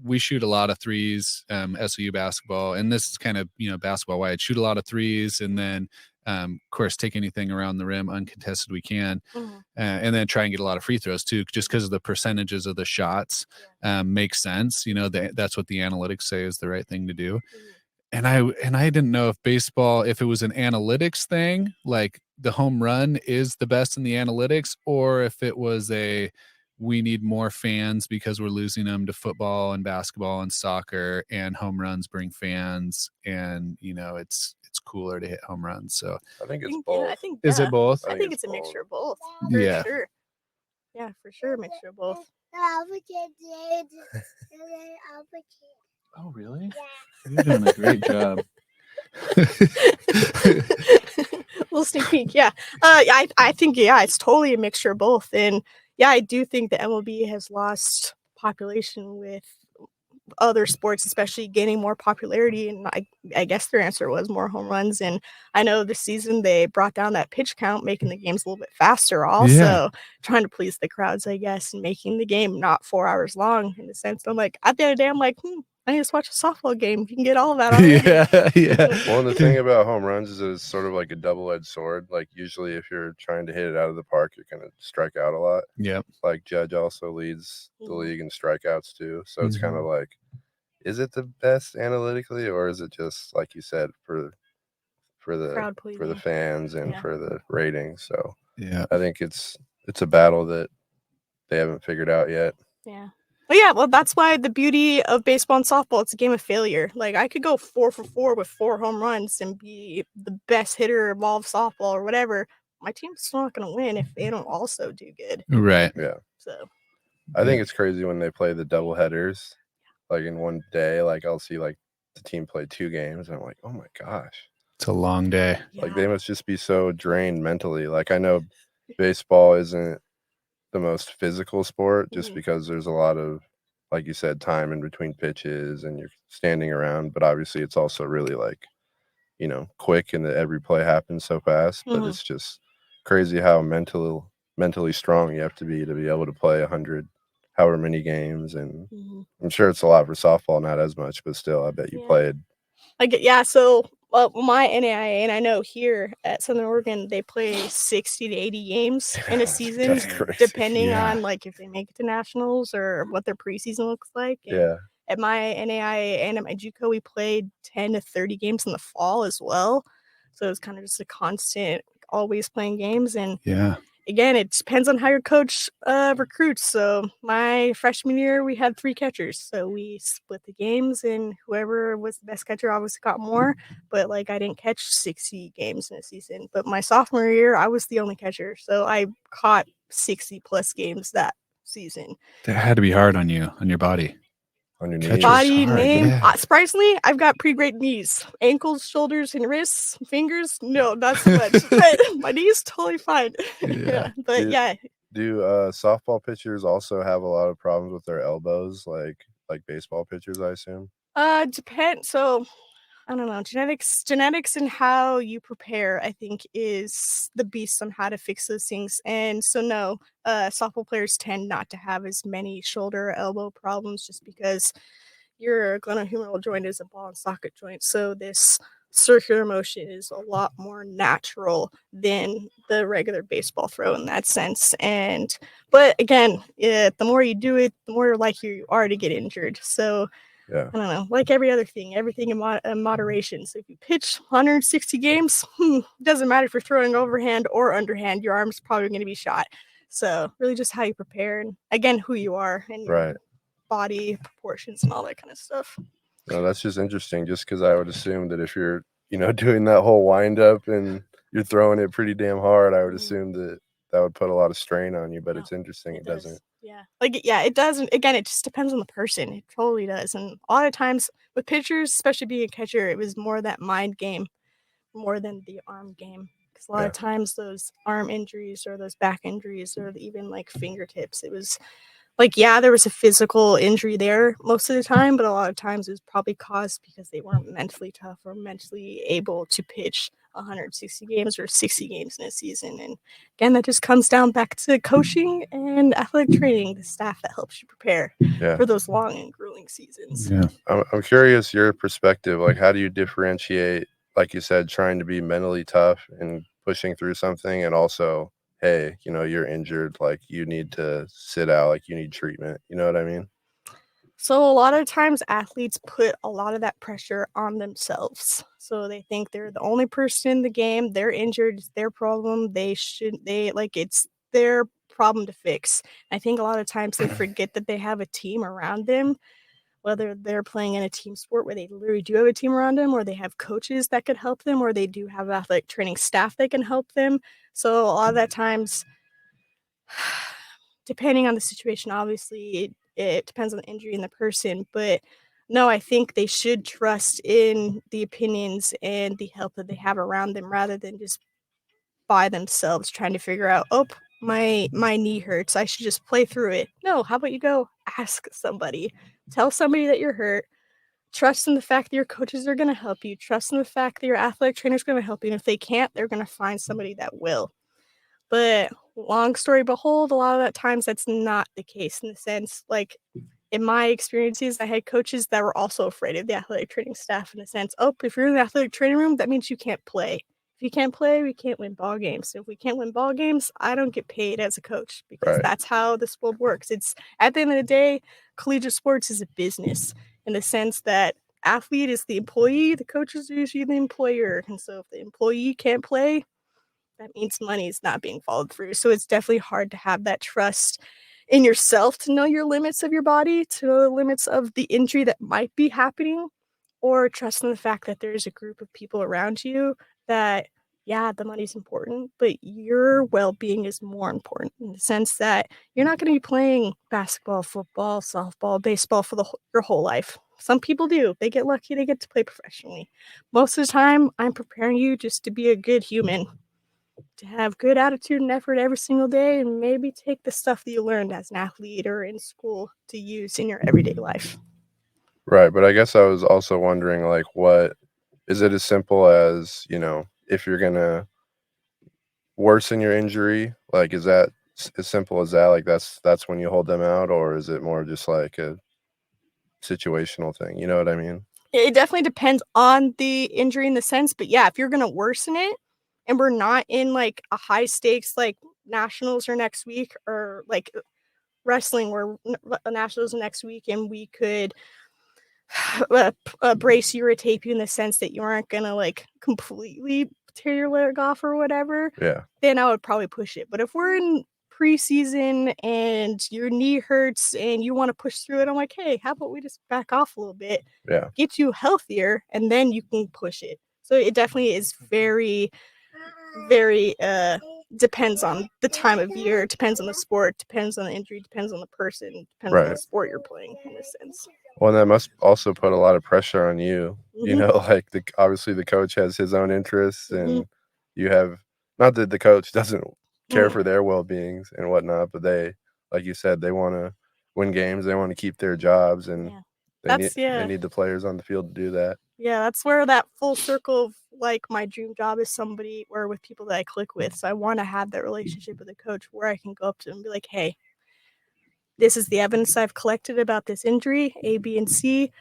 we shoot a lot of threes, SOU basketball, and this is kind of basketball wide. Shoot a lot of threes, and then of course take anything around the rim uncontested we can, and then try and get a lot of free throws too, just because of the percentages of the shots. Makes sense. That's what the analytics say is the right thing to do. And I didn't know if baseball, if it was an analytics thing, like the home run is the best in the analytics, or if it was we need more fans because we're losing them to football and basketball and soccer, and home runs bring fans, and it's cooler to hit home runs. So I think it's both. Is it both? I think it's a mixture of both. Yeah. Sure. Yeah, for sure, a mixture of both. Oh, really? Yeah. You're doing a great job. Little sneak peek, yeah. I think it's totally a mixture of both, and I do think the MLB has lost population with other sports, especially gaining more popularity. And I guess their answer was more home runs. And I know this season they brought down that pitch count, making the games a little bit faster. Also, trying to please the crowds, I guess, and making the game not 4 hours long. In the sense, I'm like, at the end of the day, I'm like, I need to watch a softball game. You can get all of that already. Yeah. Well, the thing about home runs is that it's sort of like a double-edged sword. Like usually if you're trying to hit it out of the park, you're going to strike out a lot. Yeah. Like Judge also leads the league in strikeouts too. So it's kind of like, is it the best analytically, or is it just like you said for for the Crowd pleasing. fans and Yeah. for the ratings. So Yeah. I think it's a battle that they haven't figured out yet. Yeah. Well, yeah, well, that's why the beauty of baseball and softball, it's a game of failure. Like, I could go 4 for 4 with 4 home runs and be the best hitter of all of softball or whatever. My team's still not going to win if they don't also do good. Right. Yeah. So I think it's crazy when they play the double headers, like in one day. Like I'll see like the team play 2 games, and I'm like, oh my gosh, It's a long day. like they must just be so drained mentally. Like I know baseball isn't the most physical sport just because there's a lot of, like you said, time in between pitches and you're standing around, but obviously it's also really like, you know, quick and that every play happens so fast. But it's just crazy how mentally strong you have to be able to play 100 however many games. And I'm sure it's a lot for softball, not as much, but still I bet you played. So my NAIA, and I know here at Southern Oregon, they play 60 to 80 games in a season, That's crazy. depending on like if they make it to nationals or what their preseason looks like. And at my NAIA and at my JUCO, we played 10 to 30 games in the fall as well. So it's kind of just a constant, always playing games. And again, it depends on how your coach recruits. So my freshman year, we had 3 catchers. So we split the games, and whoever was the best catcher obviously got more. But like I didn't catch 60 games in a season. But my sophomore year, I was the only catcher. So I caught 60 plus games that season. That had to be hard on you, on your body. On your Catcher's knees. Body, hard, name. yeah. Surprisingly, I've got pretty great knees. Ankles, shoulders, and wrists. Fingers, no, not so much. But my knees, totally fine. Yeah. But Do softball pitchers also have a lot of problems with their elbows, like baseball pitchers, I assume? Depends. So I don't know. Genetics and how you prepare, I think, is the beast on how to fix those things. And so no, softball players tend not to have as many shoulder or elbow problems just because your glenohumeral joint is a ball and socket joint. So this circular motion is a lot more natural than the regular baseball throw in that sense. But again, the more you do it, the more likely you are to get injured. So I don't know, like every other thing, everything in moderation. So if you pitch 160 games, doesn't matter if you're throwing overhand or underhand, your arm's probably going to be shot. So really just how you prepare and again, who you are and your body proportions and all that kind of stuff. No, that's just interesting just because I would assume that if you're, you know, doing that whole wind up and you're throwing it pretty damn hard, I would assume that would put a lot of strain on you, but it's interesting. It doesn't. Yeah. It doesn't. Again, it just depends on the person. It totally does. And a lot of times with pitchers, especially being a catcher, it was more that mind game more than the arm game. Because a lot of times those arm injuries or those back injuries or even like fingertips, it was like, there was a physical injury there most of the time, but a lot of times it was probably caused because they weren't mentally tough or mentally able to pitch 160 games or 60 games in a season. And again, that just comes down back to coaching and athletic training, the staff that helps you prepare for those long and grueling seasons. Yeah. I'm curious your perspective. Like, how do you differentiate, like you said, trying to be mentally tough and pushing through something, and also, hey, you know, you're injured, like you need to sit out, like you need treatment. You know what I mean? So a lot of times athletes put a lot of that pressure on themselves. So they think they're the only person in the game, they're injured, it's their problem, it's their problem to fix. I think a lot of times they forget that they have a team around them, whether they're playing in a team sport where they literally do have a team around them, or they have coaches that could help them, or they do have athletic training staff that can help them. So a lot of that times, depending on the situation, obviously it depends on the injury and the person, but no, I think they should trust in the opinions and the help that they have around them rather than just by themselves trying to figure out, my knee hurts, I should just play through it. No, how about you go ask somebody, tell somebody that you're hurt, trust in the fact that your coaches are going to help you, trust in the fact that your athletic trainer is going to help you, and if they can't, they're going to find somebody that will. But long story behold, a lot of that times that's not the case in the sense, like in my experiences, I had coaches that were also afraid of the athletic training staff in the sense, if you're in the athletic training room, that means you can't play. If you can't play, we can't win ball games. So if we can't win ball games, I don't get paid as a coach because that's how this world works. It's at the end of the day, collegiate sports is a business in the sense that athlete is the employee, the coach is usually the employer. And so if the employee can't play, that means money is not being followed through. So it's definitely hard to have that trust in yourself to know your limits of your body, to know the limits of the injury that might be happening, or trust in the fact that there's a group of people around you that, yeah, the money's important, but your well-being is more important in the sense that you're not going to be playing basketball, football, softball, baseball for your whole life. Some people do. They get lucky, they get to play professionally. Most of the time, I'm preparing you just to be a good human, to have good attitude and effort every single day, and maybe take the stuff that you learned as an athlete or in school to use in your everyday life. Right, but I guess I was also wondering, like, what is it as simple as, if you're gonna worsen your injury, like, is that as simple as that? Like, that's when you hold them out, or is it more just like a situational thing? You know what I mean? It definitely depends on the injury in the sense, but yeah, if you're gonna worsen it and we're not in like a high stakes like nationals or next week, or like wrestling where nationals next week and we could brace you or tape you in the sense that you aren't gonna like completely tear your leg off or whatever, Yeah, then I would probably push it. But if we're in preseason and your knee hurts and you want to push through it, I'm like, hey, how about we just back off a little bit, yeah, get you healthier, and then you can push it. So it definitely is very, very depends on the time of year, depends on the sport, depends on the injury, depends on the person, depends on the right. sport you're playing in a sense. Well, and that must also put a lot of pressure on you. Hmm. Like obviously the coach has his own interests, Hmm. and you have not that the coach doesn't care Mm, for their well-beings and whatnot, but they, like you said, they want to win games, they want to keep their jobs, and yeah. they need That's they yeah. need the players on the field to do that. Yeah, that's where that full circle of like my dream job is somebody or with people that I click with. So I want to have that relationship with a coach where I can go up to them and be like, "Hey, this is the evidence I've collected about this injury, A, B, and C.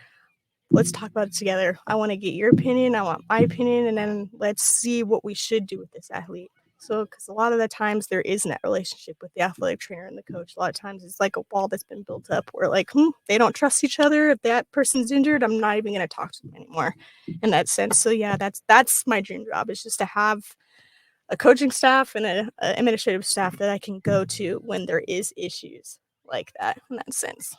Let's talk about it together. I want to get your opinion. I want my opinion, and then let's see what we should do with this athlete." So, because a lot of the times there isn't that relationship with the athletic trainer and the coach. A lot of times it's like a wall that's been built up where, like, they don't trust each other. If that person's injured, I'm not even going to talk to them anymore in that sense. So, yeah, that's my dream job is just to have a coaching staff and a administrative staff that I can go to when there is issues like that in that sense.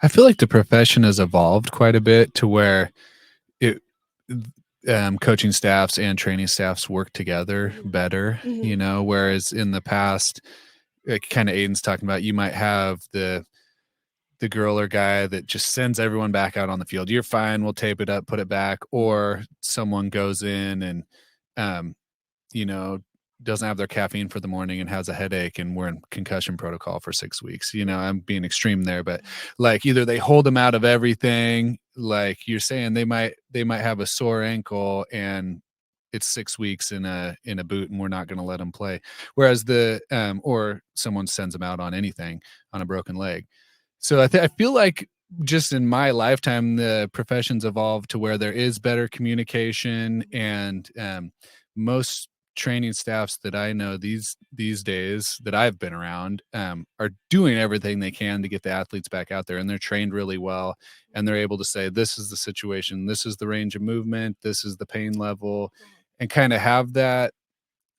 I feel like the profession has evolved quite a bit to where it coaching staffs and training staffs work together Mhm. better, Mhm. whereas in the past, kind of Aiden's talking about, you might have the girl or guy that just sends everyone back out on the field. You're fine. We'll tape it up, put it back. Or someone goes in and, um, you know, doesn't have their caffeine for the morning and has a headache and we're in concussion protocol for 6 weeks. I'm being extreme there, but like either they hold them out of everything, like you're saying they might have a sore ankle and it's 6 weeks in a boot and we're not going to let them play. Whereas or someone sends them out on anything on a broken leg. So I feel like just in my lifetime, the professions evolved to where there is better communication, and most training staffs that I know these days that I've been around are doing everything they can to get the athletes back out there, and they're trained really well, and they're able to say, this is the situation, this is the range of movement, this is the pain level, and kind of have that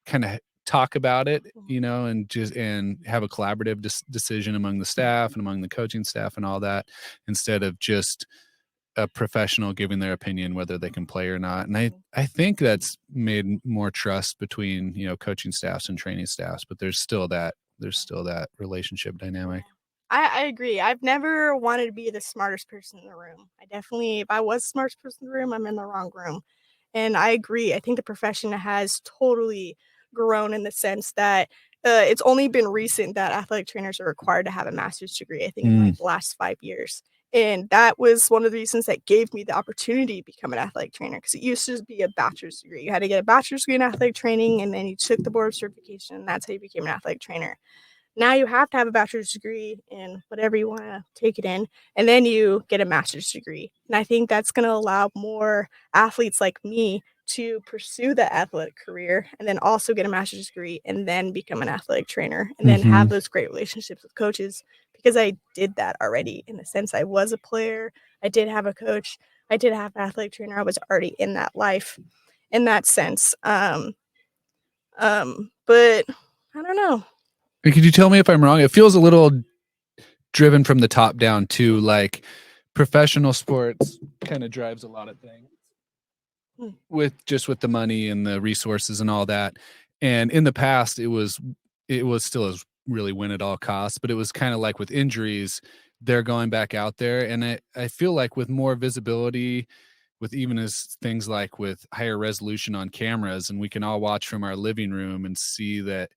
kind of talk about it, and just and have a collaborative decision among the staff and among the coaching staff and all that, instead of just a professional giving their opinion whether they can play or not. And I think that's made more trust between coaching staffs and training staffs, but there's still that relationship Yeah. dynamic. I agree. I've never wanted to be the smartest person in the room. I definitely, if I was the smartest person in the room, I'm in the wrong room. And I agree. I think the profession has totally grown in the sense that it's only been recent that athletic trainers are required to have a master's degree, I think in Mm. like the last 5 years. And that was one of the reasons that gave me the opportunity to become an athletic trainer because it used to just be a bachelor's degree. You had to get a bachelor's degree in athletic training and then you took the board certification. And that's how you became an athletic trainer. Now you have to have a bachelor's degree in whatever you want to take it in, and then you get a master's degree. And I think that's going to allow more athletes like me to pursue that athletic career and then also get a master's degree and then become an athletic trainer and then Hmm. have those great relationships with coaches because I did that already in the sense I was a player. I did have a coach. I did have an athletic trainer. I was already in that life in that sense. But I don't know. And could you tell me if I'm wrong? It feels a little driven from the top down too, like professional sports kind of drives a lot of things with the money and the resources and all that. And in the past, it was still as really win at all costs, but it was kind of like with injuries, they're going back out there. And I feel like with more visibility, with even as things like with higher resolution on cameras, and we can all watch from our living room and see that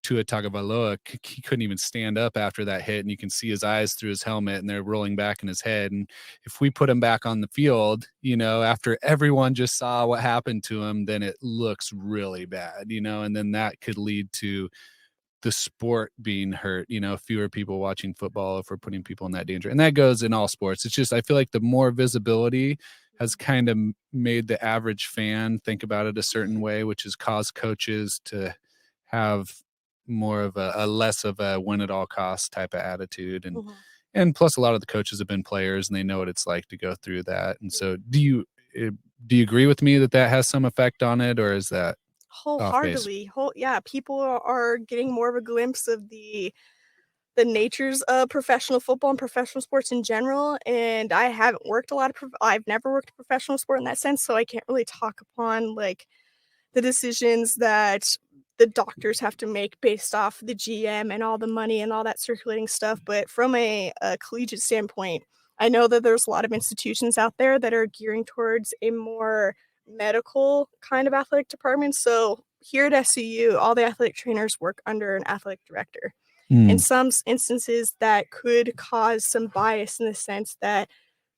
Tua Tagovailoa, he couldn't even stand up after that hit, and you can see his eyes through his helmet, and they're rolling back in his head. And if we put him back on the field, after everyone just saw what happened to him, then it looks really bad, and then that could lead to the sport being hurt, fewer people watching football if we're putting people in that danger. And that goes in all sports. It's just, I feel like the more visibility has kind of made the average fan think about it a certain way, which has caused coaches to have more of a less of a win at all costs type of attitude. And plus a lot of the coaches have been players and they know what it's like to go through that. And so do you agree with me that has some effect on it, or is that off base? Wholeheartedly. People are getting more of a glimpse of the natures of professional football and professional sports in general. And I haven't worked a lot of I've never worked a professional sport in that sense, so I can't really talk upon like the decisions that the doctors have to make based off the GM and all the money and all that circulating stuff. But from a collegiate standpoint, I know that there's a lot of institutions out there that are gearing towards a more medical kind of athletic department. So here at SCU, all the athletic trainers work under an athletic director. In some instances, that could cause some bias in the sense that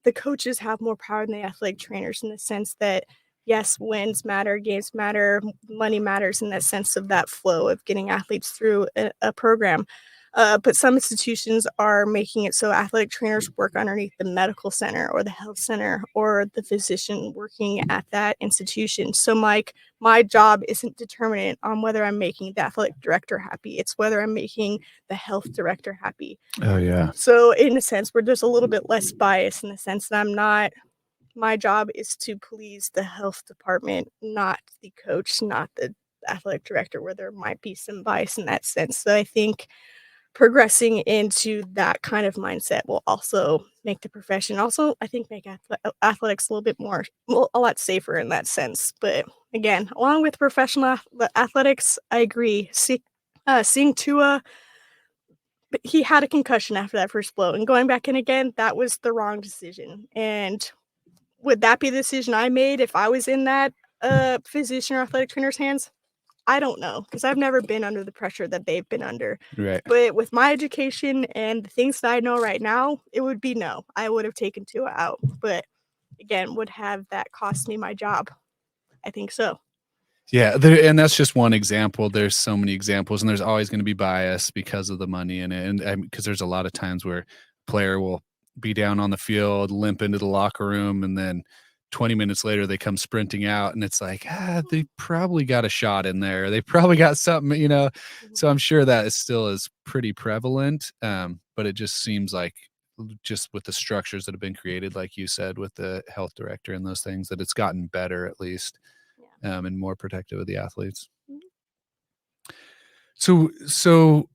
the coaches have more power than the athletic trainers, in the sense that yes, wins matter, games matter, money matters, in that sense of that flow of getting athletes through a program. But some institutions are making it so athletic trainers work underneath the medical center or the health center or the physician working at that institution. So my job isn't determinant on whether I'm making the athletic director happy. It's whether I'm making the health director happy. Oh yeah. So in a sense where there's a little bit less bias, in the sense that my job is to please the health department, not the coach, not the athletic director, where there might be some bias in that sense. So I think progressing into that kind of mindset will also make the profession, also I think make athletics a little bit more, well, a lot safer in that sense. But again, along with professional athletics, I agree. Seeing Tua, but he had a concussion after that first blow, and going back in again, that was the wrong decision. And would that be the decision I made if I was in that physician or athletic trainer's hands? I don't know, because I've never been under the pressure that they've been under. Right. But with my education and the things that I know right now, it would be no. I would have taken Tua out. But again, would have that cost me my job? I think so. Yeah, and that's just one example. There's so many examples, and there's always going to be bias because of the money in it, and because there's a lot of times where a player will be down on the field, limp into the locker room, and then 20 minutes later they come sprinting out, and it's like, they probably got a shot in there. They probably got something. So I'm sure that is pretty prevalent, but it just seems like just with the structures that have been created, like you said, with the health director and those things, that it's gotten better at least. And more protective of the athletes. So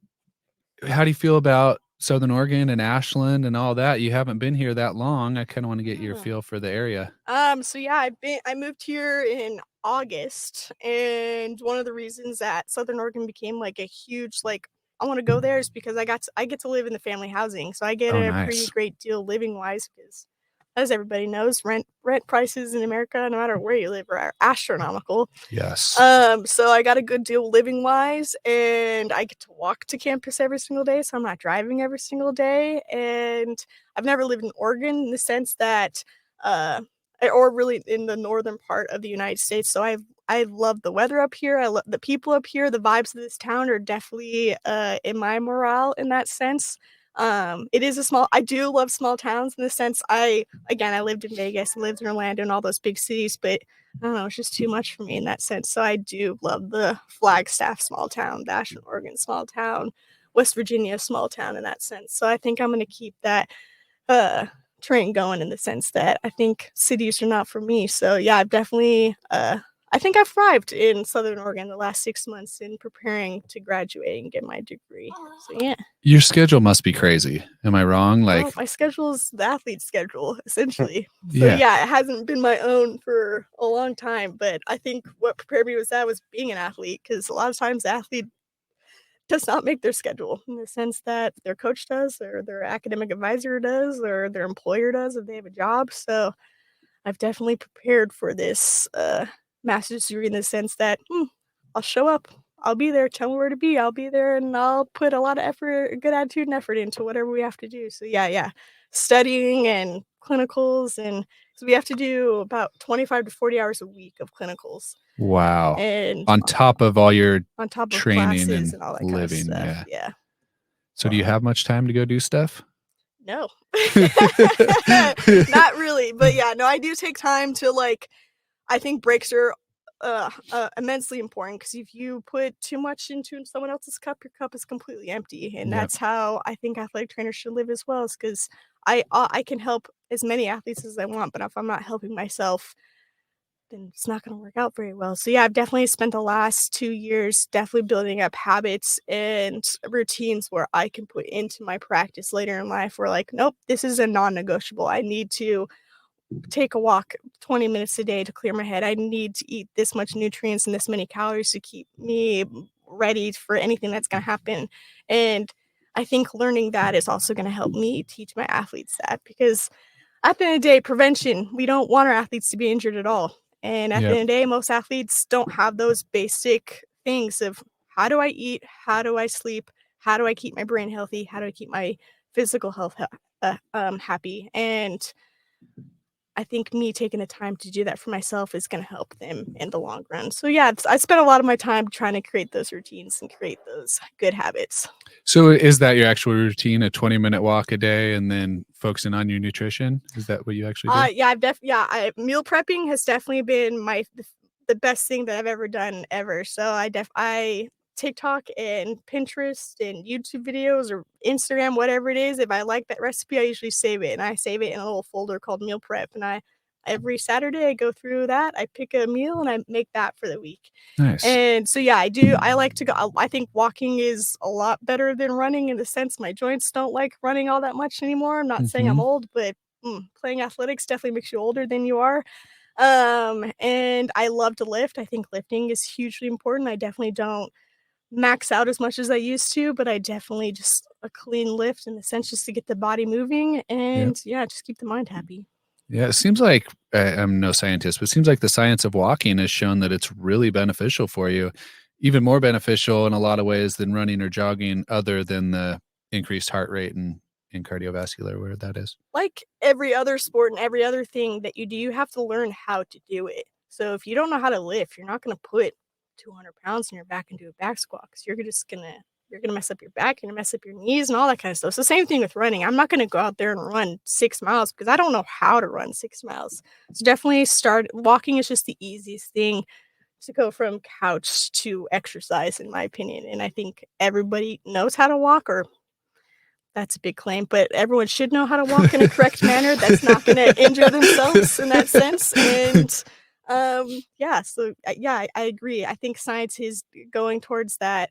how do you feel about Southern Oregon and Ashland and all that? You haven't been here that long. I kind of want to get your feel for the area. So yeah, I moved here in August, and one of the reasons that Southern Oregon became like a huge I want to go there is because I get to live in the family housing, so I get Oh, a pretty nice. great deal living wise, because as everybody knows, rent prices in America, no matter where you live, are astronomical. Yes. So I got a good deal living wise, and I get to walk to campus every single day, so I'm not driving every single day. And I've never lived in Oregon in the sense that, or really in the northern part of the United States. So I love the weather up here. I love the people up here. The vibes of this town are definitely in my morale in that sense. It is I do love small towns in the sense I lived in Vegas, lived in Orlando and all those big cities, but I don't know, it's just too much for me in that sense. So I do love the Flagstaff small town, the Ashland, Oregon small town, West Virginia small town in that sense. So I think I'm going to keep that train going in the sense that I think cities are not for me. So yeah, I've definitely I think I've thrived in Southern Oregon the last 6 months in preparing to graduate and get my degree. So yeah. Your schedule must be crazy. Am I wrong? Like, Well, my schedule is the athlete's schedule, essentially. So yeah. yeah, it hasn't been my own for a long time, but I think what prepared me was being an athlete, because a lot of times the athlete does not make their schedule in the sense that their coach does, or their academic advisor does, or their employer does if they have a job. So I've definitely prepared for this master's degree in the sense that I'll show up. I'll be there. Tell me where to be. I'll be there, and I'll put a lot of effort, good attitude and effort into whatever we have to do. So yeah, studying and clinicals, and so we have to do about 25 to 40 hours a week of clinicals, Wow. and On top of all your on top of training classes and and all that kind of living, stuff. yeah. Yeah. So do you have much time to go do stuff? No. Not really, but yeah, no, I do take time to, like, I think breaks are immensely important, because if you put too much into someone else's cup, your cup is completely empty, and Yep. that's how I think athletic trainers should live as well. Is because I can help as many athletes as I want, but if I'm not helping myself, then it's not going to work out very well. So yeah, I've definitely spent the last 2 years definitely building up habits and routines where I can put into my practice later in life. Where, like, nope, this is a non-negotiable. I need to take a walk 20 minutes a day to clear my head. I need to eat this much nutrients and this many calories to keep me ready for anything that's going to happen. And I think learning that is also going to help me teach my athletes that, because at the end of the day, prevention, we don't want our athletes to be injured at all. And at the Yep. end of the day, most athletes don't have those basic things of how do I eat? How do I sleep? How do I keep my brain healthy? How do I keep my physical health happy? And I think me taking the time to do that for myself is going to help them in the long run. So yeah, I spent a lot of my time trying to create those routines and create those good habits. So is that your actual routine, a 20-minute walk a day and then focusing on your nutrition? Is that what you actually do? Yeah, meal prepping has definitely been the best thing that I've ever done ever. So I TikTok and Pinterest and YouTube videos or Instagram, whatever it is. If I like that recipe, I usually save it, and I save it in a little folder called meal prep. And every Saturday I go through that. I pick a meal and I make that for the week. Nice. And so yeah, I like to go. I think walking is a lot better than running, in the sense my joints don't like running all that much anymore. I'm not saying I'm Mhm. old, but playing athletics definitely makes you older than you are. And I love to lift. I think lifting is hugely important. I definitely don't max out as much as I used to, but I definitely just a clean lift in the sense just to get the body moving, Yep. and yeah, just keep the mind happy. Yeah, it seems like I'm no scientist, but it seems like the science of walking has shown that it's really beneficial for you, even more beneficial in a lot of ways than running or jogging, other than the increased heart rate and cardiovascular, where that is. Like every other sport and every other thing that you do, you have to learn how to do it. So if you don't know how to lift, you're not going to put 200 pounds in your back and do a back squat, because you're gonna mess up your back, you're gonna mess up your knees and all that kind of stuff. So same thing with running. I'm not gonna go out there and run 6 miles because I don't know how to run 6 miles. So definitely start walking is just the easiest thing to go from couch to exercise, in my opinion. And I think everybody knows how to walk, or that's a big claim, but everyone should know how to walk in a correct manner that's not gonna injure themselves in that sense. And yeah, so yeah, I agree. I think science is going towards that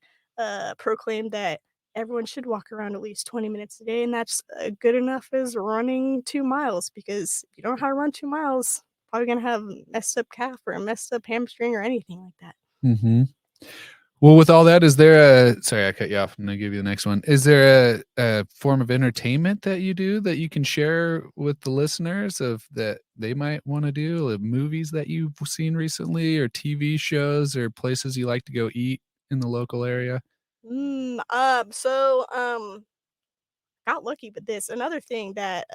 proclaim that everyone should walk around at least 20 minutes a day, and that's good enough as running 2 miles, because if you don't know how to run 2 miles, probably gonna have messed up calf or a messed up hamstring or anything like that. Mhm. Well, with all that, is there a sorry, I cut you off. I'm gonna give you the next one. Is there a form of entertainment that you do that you can share with the listeners of that they might wanna do? Movies that you've seen recently, or TV shows, or places you like to go eat in the local area? Got lucky with this. Another thing that,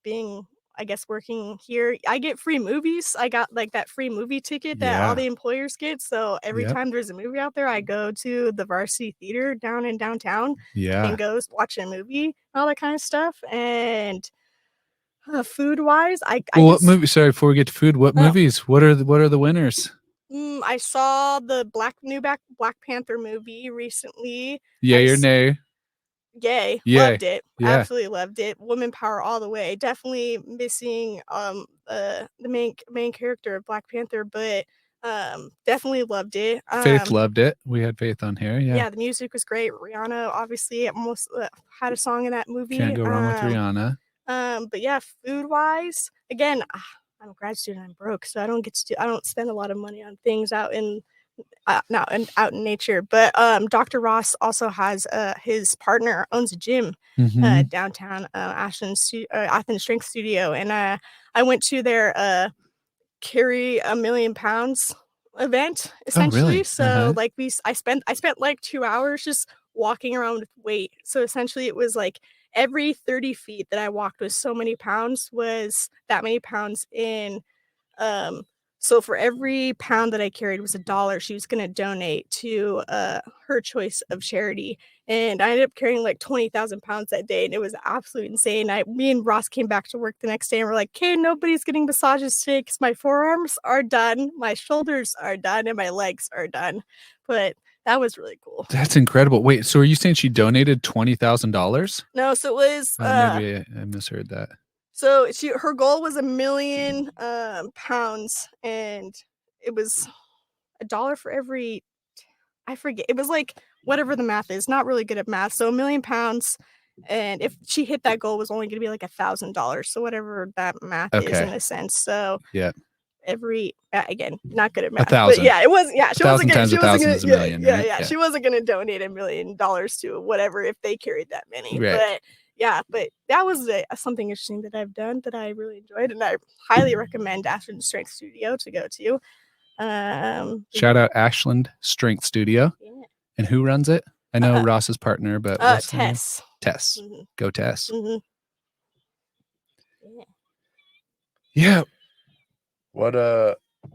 being, I guess, working here, I get free movies. I got, like, that free movie ticket that all Yeah. the employers get, so every Yep. time there's a movie out there, I go to the Varsity Theater down in downtown and Yeah. watch a movie, all that kinda stuff. And, food-wise, I Well, what just movie sorry, before we get to food, what oh, movies? What are the winners? I saw the Black Panther movie recently. I Yay or s nay? Yay, Yay. loved it. Yeah. Absolutely loved it. Woman power all the way. Definitely missing the main character of Black Panther, but definitely loved it. Faith loved it. We had Faith on here. Yeah. Yeah, the music was great. Rihanna obviously almost had a song in that movie. Can't go wrong with Rihanna. But yeah, food wise, again, I'm a grad student. I'm broke, so I don't spend a lot of money on things out in out in nature. But Dr. Ross also has his partner owns a gym downtown Athens Strength Studio, and I went to their carry a million pounds event essentially. really? So like I spent like 2 hours just walking around with weight. So essentially it was like every 30 feet that I walked with so many pounds was that many pounds in um, so for every pound that I carried was $1 she was gonna donate to her choice of charity. And I ended up carrying like 20,000 pounds that day, and it was absolutely insane. Me and Ross came back to work the next day and we're like, okay, nobody's getting massages today because my forearms are done, my shoulders are done, and my legs are done. But that was really cool. That's incredible. Wait, so are you saying she donated $20,000? No, so it was Maybe I misheard that. So her goal was 1,000,000 pounds, and it was $1 for every I forget. It was like whatever the math is. Not really good at math. So 1,000,000 pounds, and if she hit that goal, it was only going to be like $1,000. So whatever that math is in Okay. a sense. So Yeah. every again, not good at math, but 1,000. yeah, it was she wasn't 1,000 gonna times she wasn't 1,000 gonna is a million, right? yeah, she wasn't gonna donate $1,000,000 to whatever if they carried that many. Right. But yeah, but that was something interesting that I've done that I really enjoyed, and I highly recommend Ashland Strength Studio to go to. Shout out Ashland Strength Studio. Yeah. And who runs it? I know Ross's partner, but what's the name? Tess. Tess. Mhm. Go Tess. Mhm. Yeah. What I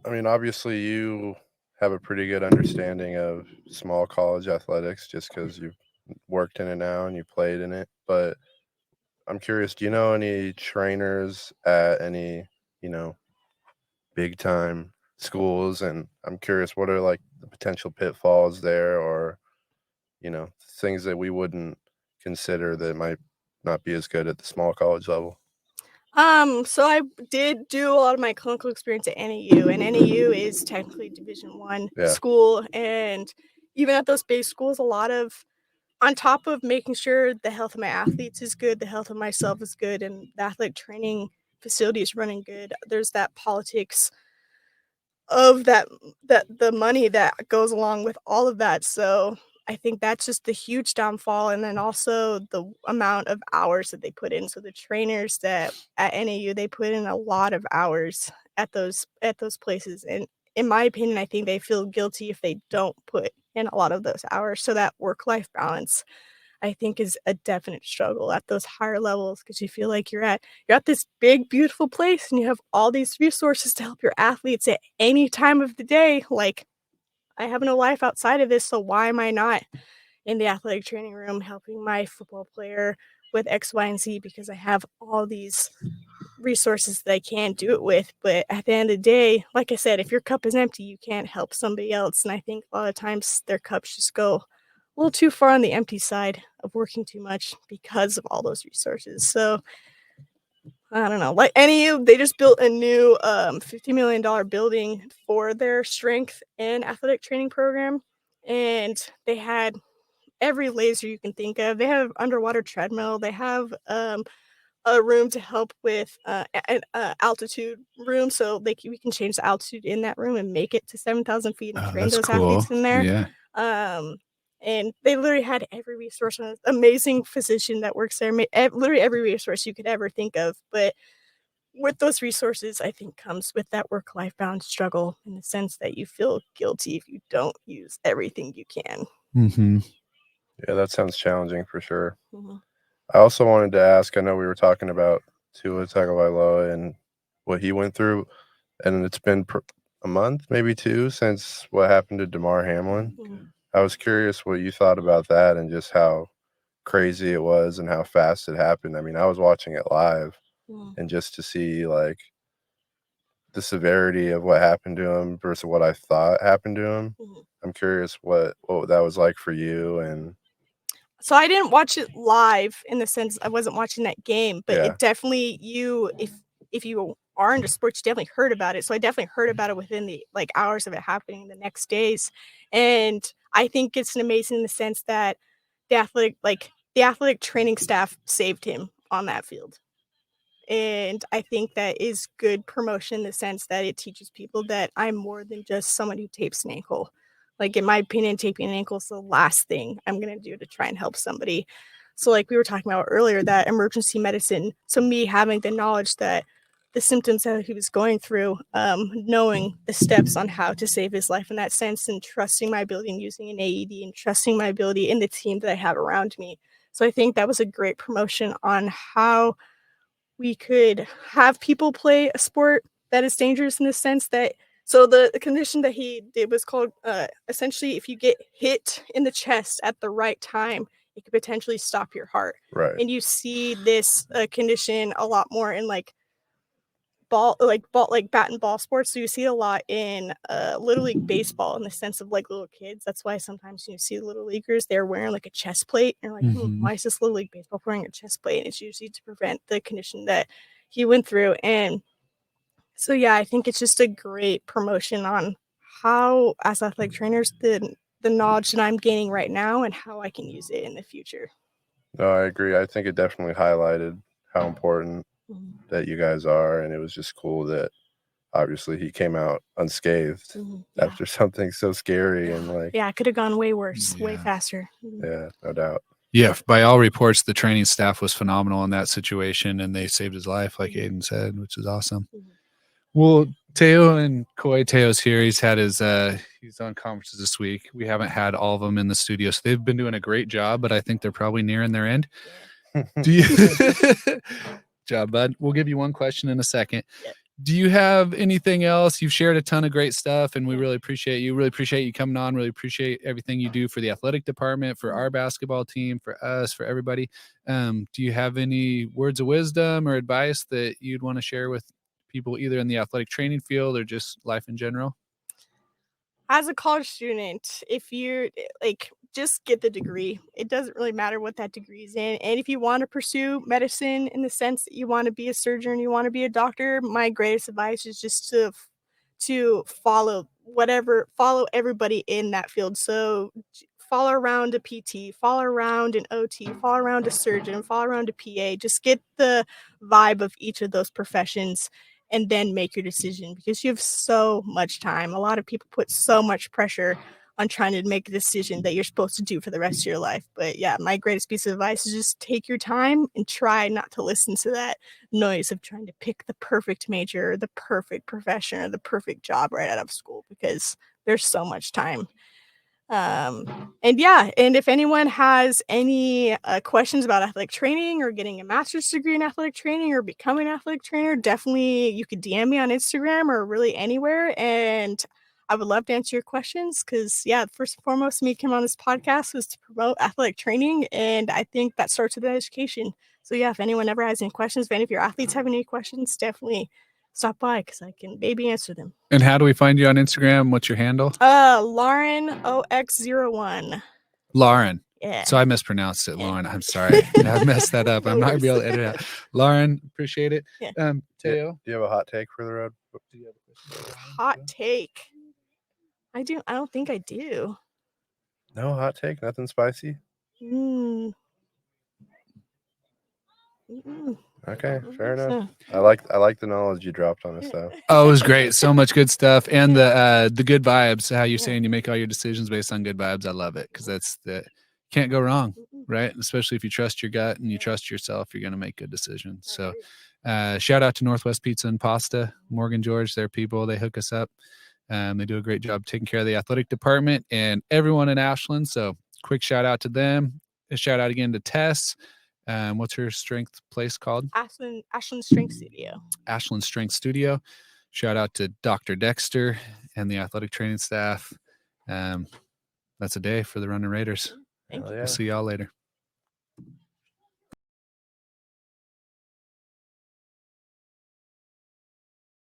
mean, obviously you have a pretty good understanding of small college athletics just because you've worked in it now and you played in it. But I'm curious, do you know any trainers at any, big time schools? And I'm curious, what are like the potential pitfalls there, or, things that we wouldn't consider that might not be as good at the small college level? So I did do a lot of my clinical experience at NAU, and NAU is technically Division 1 Yeah. school, and even at those big schools, a lot of on top of making sure the health of my athletes is good, the health of myself is good, and the athletic training facility is running good, there's that politics of that the money that goes along with all of that. So I think that's just the huge downfall, and then also the amount of hours that they put in. So the trainers that at NAU, they put in a lot of hours at those places, and in my opinion, I think they feel guilty if they don't put in a lot of those hours. So that work-life balance, I think, is a definite struggle at those higher levels because you feel like you're at this big, beautiful place and you have all these resources to help your athletes at any time of the day. Like, I have no life outside of this, so why am I not in the athletic training room helping my football player with X, Y, and Z because I have all these resources that I can do it with. But at the end of the day, like I said, if your cup is empty, you can't help somebody else. And I think a lot of times their cups just go a little too far on the empty side of working too much because of all those resources. So I don't know. Like they just built a new $50 million building for their strength and athletic training program. And they had every laser you can think of. They have underwater treadmill. They have a room to help with an altitude room, so we can change the altitude in that room and make it to 7,000 feet and Oh, train that's those cool. athletes in there. Yeah. And they literally had every resource, an amazing physician that works there, literally every resource you could ever think of. But with those resources, I think comes with that work-life balance struggle in the sense that you feel guilty if you don't use everything you can. Mm-hmm. Yeah, that sounds challenging for sure. Mhm. I also wanted to ask, I know we were talking about Tua Tagovailoa and what he went through, and it's been a month, maybe two, since what happened to Damar Hamlin. Mhm. I was curious what you thought about that and just how crazy it was and how fast it happened. I mean, I was watching it live, Mhm. and just to see like the severity of what happened to him versus what I thought happened to him, Mhm. I'm curious what that was like for you. And So I didn't watch it live in the sense I wasn't watching that game, but Yeah. it definitely if you are into sports, you definitely heard about it. So I definitely heard about it within the like hours of it happening the next days. And I think it's an amazing in the sense that the athletic training staff saved him on that field. And I think that is good promotion in the sense that it teaches people that I'm more than just someone who tapes an ankle. Like in my opinion, taping an ankle is the last thing I'm gonna do to try and help somebody. So like we were talking about earlier, that emergency medicine. So me having the knowledge that the symptoms that he was going through, knowing the steps on how to save his life in that sense, and trusting my ability in using an AED, and trusting my ability in the team that I have around me. So I think that was a great promotion on how we could have people play a sport that is dangerous in the sense that so the condition that he did was called essentially if you get hit in the chest at the right time, it could potentially stop your heart. Right. And you see this condition a lot more in like bat and ball sports. So you see a lot in little league baseball in the sense of like little kids. That's why sometimes you see little leaguers, they're wearing like a chest plate, and you're like, Mhm. why is this little league baseball wearing a chest plate? And it's usually to prevent the condition that he went through. And so yeah, I think it's just a great promotion on how as athletic trainers the knowledge that I'm gaining right now and how I can use it in the future. No, I agree. I think it definitely highlighted how important Mhm. that you guys are, and it was just cool that obviously he came out unscathed Mhm. Yeah. after something so scary and like Yeah, it could have gone way worse, way Yeah. faster. yeah, no doubt. Yeah, by all reports, the training staff was phenomenal in that situation, and they saved his life, like Mhm. Aiden said, which is awesome. Mhm. Well, Teo and Koi, Teo's here. He's had his he's on conferences this week. We haven't had all of them in the studio, so they've been doing a great job, but I think they're probably nearing their end. Yeah. Do you job, bud? We'll give you one question in a second. Yeah. Do you have anything else? You've shared a ton of great stuff, and we Yeah. really appreciate you. Really appreciate you coming on. Really appreciate everything you do for the athletic department, for our basketball team, for us, for everybody. Do you have any words of wisdom or advice that you'd want to share with people either in the athletic training field or just life in general? As a college student, if you're like, just get the degree. It doesn't really matter what that degree is in. And if you want to pursue medicine in the sense that you want to be a surgeon, you want to be a doctor, my greatest advice is just to follow everybody in that field. So follow around a PT, follow around an OT, follow around a surgeon, follow around a PA. Just get the vibe of each of those professions and then make your decision because you have so much time. A lot of people put so much pressure on trying to make a decision that you're supposed to do for the rest of your life. But yeah, my greatest piece of advice is just take your time and try not to listen to that noise of trying to pick the perfect major, or the perfect profession, or the perfect job right out of school because there's so much time. And yeah, and if anyone has any questions about athletic training or getting a master's degree in athletic training or becoming an athletic trainer, definitely you could DM me on Instagram or really anywhere. And I would love to answer your questions because, yeah, first and foremost, me coming on this podcast was to promote athletic training. And I think that starts with education. So, yeah, if anyone ever has any questions, if any of your athletes have any questions, definitely stop by because I can maybe answer them. And how do we find you on Instagram? What's your handle? Lauren OX01. Lauren. Yeah. So I mispronounced it, Lauren. I'm sorry. I messed that up. No I'm not gonna be able to worries. edit it out. Lauren, appreciate it. Yeah. Teo, Do you have a hot take for the road? do you have a question? Hot take. I don't think I do. No hot take, nothing spicy. Mm. Mm-mm. Okay, I fair don't enough. think so. I like the knowledge you dropped on us though. Oh, it was great. So much good stuff. And the good vibes, how you're saying you make all your decisions based on good vibes. I love it because that's the can't go wrong, right? Especially if you trust your gut and you trust yourself, you're gonna make good decisions. So shout out to Northwest Pizza and Pasta, Morgan George, their people, they hook us up. They do a great job taking care of the athletic department and everyone in Ashland. So quick shout out to them. A shout out again to Tess. What's her strength place called? Ashland Strength Studio. Ashland Strength Studio. Shout out to Dr. Dexter and the athletic training staff. That's a day for the Running Raiders. Thank you. Yeah. We'll see y'all later.